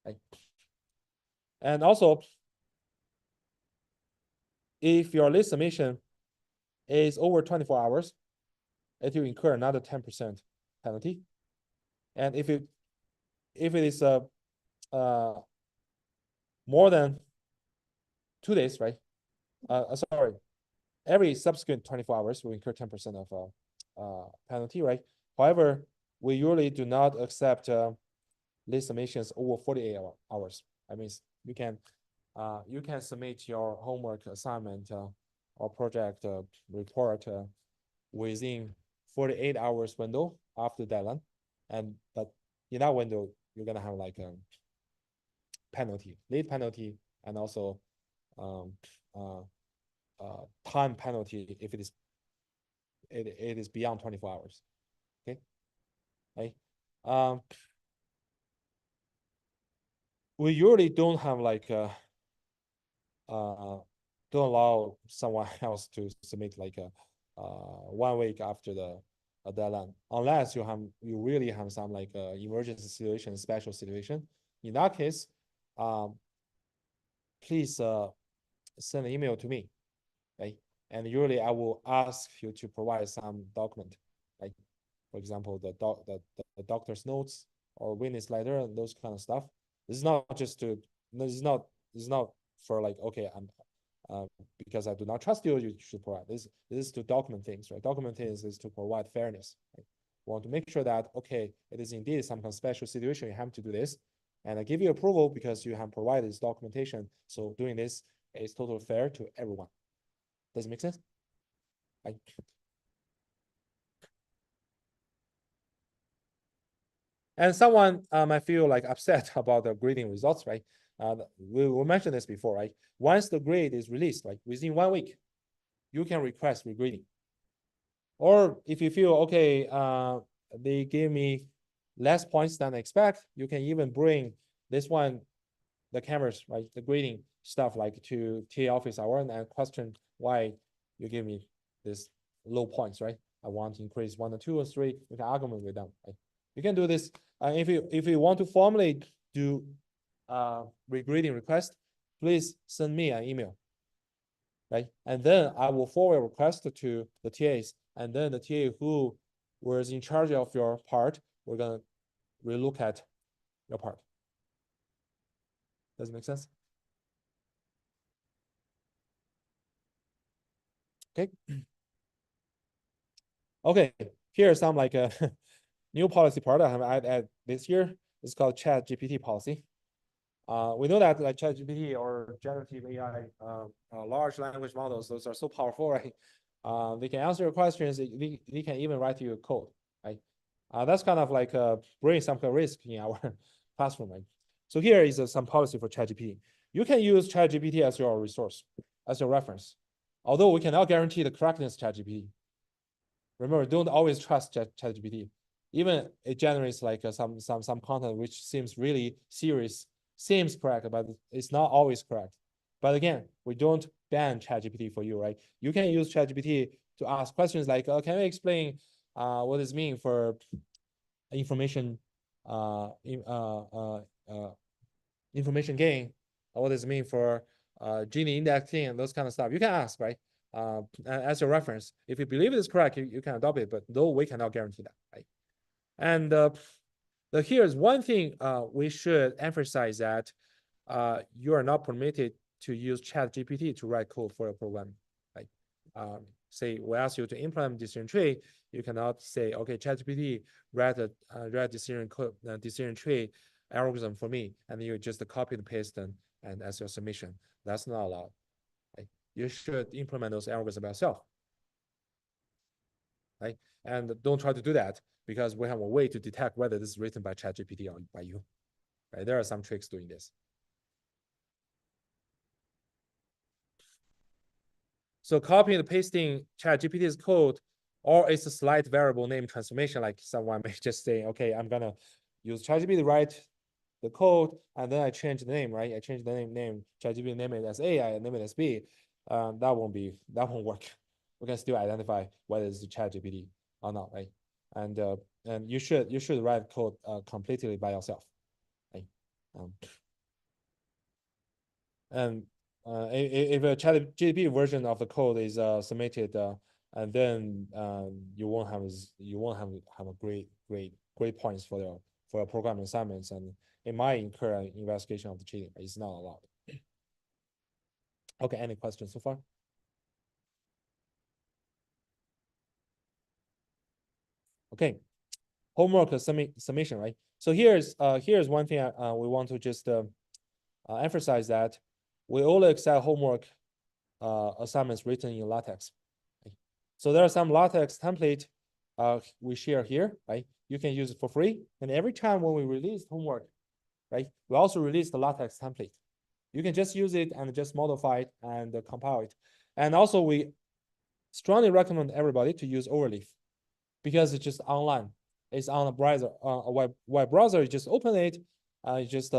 Speaker 1: right? And also, if your late submission is over 24 hours, it will incur another 10% penalty. And if it is more than 2 days, right? Sorry, every subsequent 24 hours will incur 10% of penalty, right? However, we usually do not accept late submissions over 48 hours. I mean, you can submit your homework assignment or project report within 48 hours window after deadline, but in that window you're gonna have like a penalty, late penalty, and also time penalty if it is beyond 24 hours. Okay, right? We usually don't have like don't allow someone else to submit like 1 week after the deadline, unless you really have some like emergency situation, special situation. In that case, please send an email to me, right? And usually I will ask you to provide some document, like for example the doctor's notes or witness letter and those kind of stuff. This is not just to. This is not for like, okay, I'm because I do not trust you, you should provide this. This is to document things, right? Document things is to provide fairness. Right? We want to make sure that, okay, it is indeed some kind of special situation, you have to do this, and I give you approval because you have provided this documentation. So doing this is totally fair to everyone. Does it make sense? Right? And someone might feel like upset about the grading results, right? We mentioned this before, right? Once the grade is released, like within 1 week, you can request regrading. Or if you feel, okay, they gave me less points than I expect, you can even bring this one, the cameras, right? The grading stuff like to TA office hour and question why you give me this low points, right? I want to increase 1 or 2 or 3, you can argument with them, right? You can do this. If you want to formally do regrading request, please send me an email, right? And then I will forward a request to the TAs, and then the TA who was in charge of your part, we're gonna relook at your part. Does it make sense? Okay. Okay, here's some like a new policy part I have added this year. It's called ChatGPT policy. We know that like ChatGPT or generative AI, large language models, those are so powerful, right? They can answer your questions. They can even write you a code, right? That's kind of like bring some kind of risk in our classroom, right? So here is some policy for ChatGPT. You can use ChatGPT as your resource, as your reference. Although we cannot guarantee the correctness of ChatGPT. Remember, don't always trust ChatGPT. Even it generates like some content which seems really serious, seems correct, but it's not always correct. But again, we don't ban ChatGPT for you, right? You can use ChatGPT to ask questions like, can you explain what does it mean for information information gain? What does it mean for Gini indexing and those kind of stuff? You can ask, right? As a reference. If you believe it is correct, you can adopt it, but no, we cannot guarantee that, right? And here's one thing we should emphasize that you are not permitted to use ChatGPT to write code for a program. Right? Say we ask you to implement decision tree, you cannot say, okay, ChatGPT write decision tree algorithm for me, and you just copy and paste them and as your submission. That's not allowed. Right? You should implement those algorithms yourself. Right? And don't try to do that because we have a way to detect whether this is written by ChatGPT or by you. Right? There are some tricks doing this. So copying and pasting ChatGPT's code, or it's a slight variable name transformation, like someone may just say, okay, I'm gonna use ChatGPT to write the code, and then I change the name, right? I change the name, ChatGPT name it as A, I name it as B. That won't work. We can still identify whether it's ChatGPT or not, right? And you should write code completely by yourself, right? And if a ChatGPT version of the code is submitted, and then you won't have a great points for your programming assignments, and it might incur an investigation of the cheating. It's not allowed. Okay, any questions so far? Okay, homework summation, right? So here's one thing we want to just emphasize that we only accept homework assignments written in LaTeX. Okay. So there are some LaTeX template we share here, right? You can use it for free. And every time when we release homework, right, we also release the LaTeX template. You can just use it and just modify it and compile it. And also we strongly recommend everybody to use Overleaf because it's just online. It's on a browser, a web browser. You just open it, you just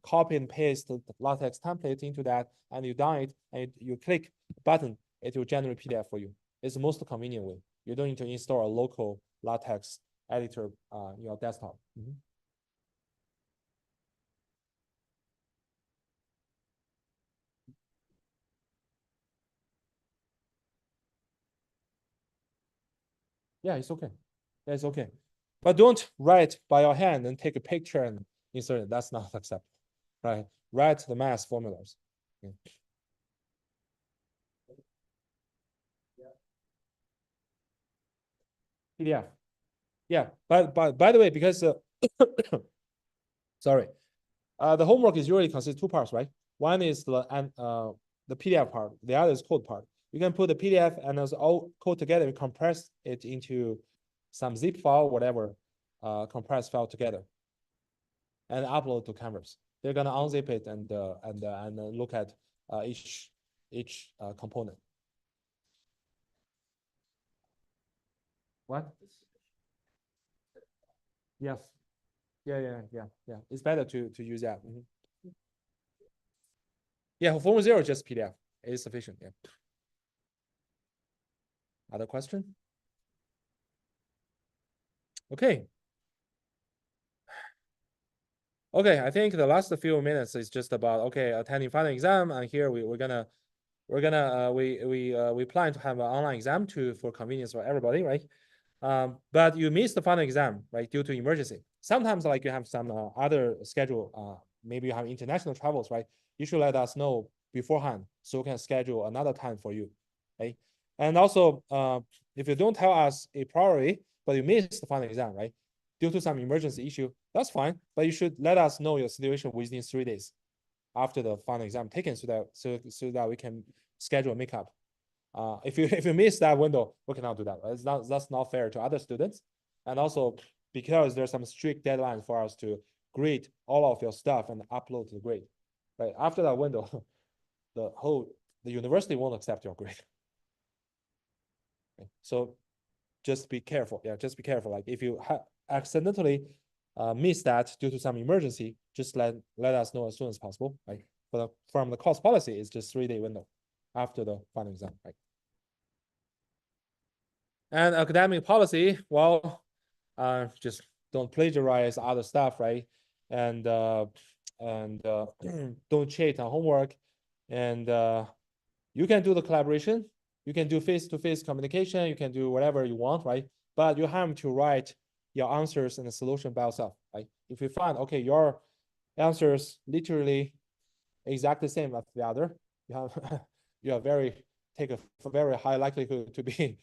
Speaker 1: copy and paste the LaTeX template into that, and you done it, and you click button, it will generate PDF for you. It's the most convenient way. You don't need to install a local LaTeX editor in your desktop. Mm-hmm. Yeah, it's okay. Yeah, it's okay. But don't write by your hand and take a picture and insert it. That's not acceptable, right? Write the math formulas. Okay. PDF. Yeah, but by the way, because sorry, the homework is usually consists two parts, right? One is the PDF part, the other is code part. You can put the PDF and as all code together and compress it into some zip file, whatever, compressed file together, and upload to Canvas. They're gonna unzip it and look at each component. What? Yes. Yeah. It's better to use that. Mm-hmm. Yeah, for Form 0, just PDF. It is sufficient. Yeah. Other question? Okay. Okay, I think the last few minutes is just about attending final exam, and here we plan to have an online exam for convenience for everybody, right? But you missed the final exam, right, due to emergency. Sometimes like you have some other schedule, maybe you have international travels, right? You should let us know beforehand so we can schedule another time for you, right? And also, if you don't tell us a priori, but you missed the final exam, right, due to some emergency issue, that's fine. But you should let us know your situation within 3 days after the final exam taken, so that we can schedule a makeup. If you miss that window, we cannot do that. Right? That's not fair to other students, and also because there's some strict deadlines for us to grade all of your stuff and upload to the grade. Right after that window, the university won't accept your grade. Okay. So just be careful. Yeah, just be careful. Like if you accidentally miss that due to some emergency, just let us know as soon as possible. Right. But from the course policy, it's just 3-day window after the final exam, right? And academic policy, well, just don't plagiarize other stuff, right? And don't cheat on homework, and you can do the collaboration, you can do face-to-face communication, you can do whatever you want, right? But you have to write your answers and the solution by yourself, right? If you find, okay, your answers literally exactly the same as the other, you have you are take a very high likelihood to be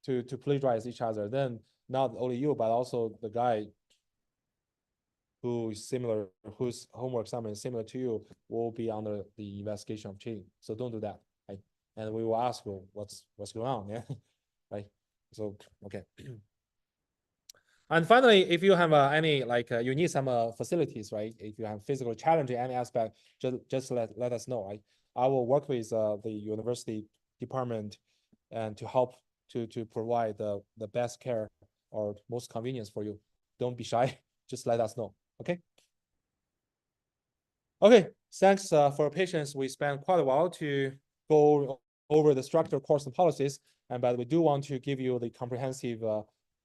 Speaker 1: to plagiarize each other. Then not only you, but also the guy who is similar, whose homework assignment is similar to you, will be under the investigation of cheating. So don't do that, right? And we will ask you what's going on, yeah, right? So okay. And finally, if you have any you need some facilities, right? If you have physical challenge in any aspect, just let us know, right? I will work with the university department and to help to provide the best care or most convenience for you. Don't be shy. Just let us know. Okay. Okay. Thanks for your patience. We spent quite a while to go over the structure, course, and policies, but we do want to give you the comprehensive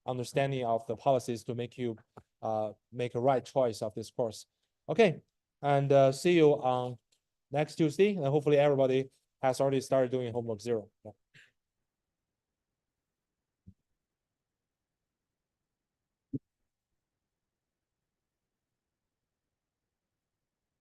Speaker 1: understanding of the policies to make you make a right choice of this course. Okay, and see you on next Tuesday, and hopefully everybody has already started doing homework 0. Yeah.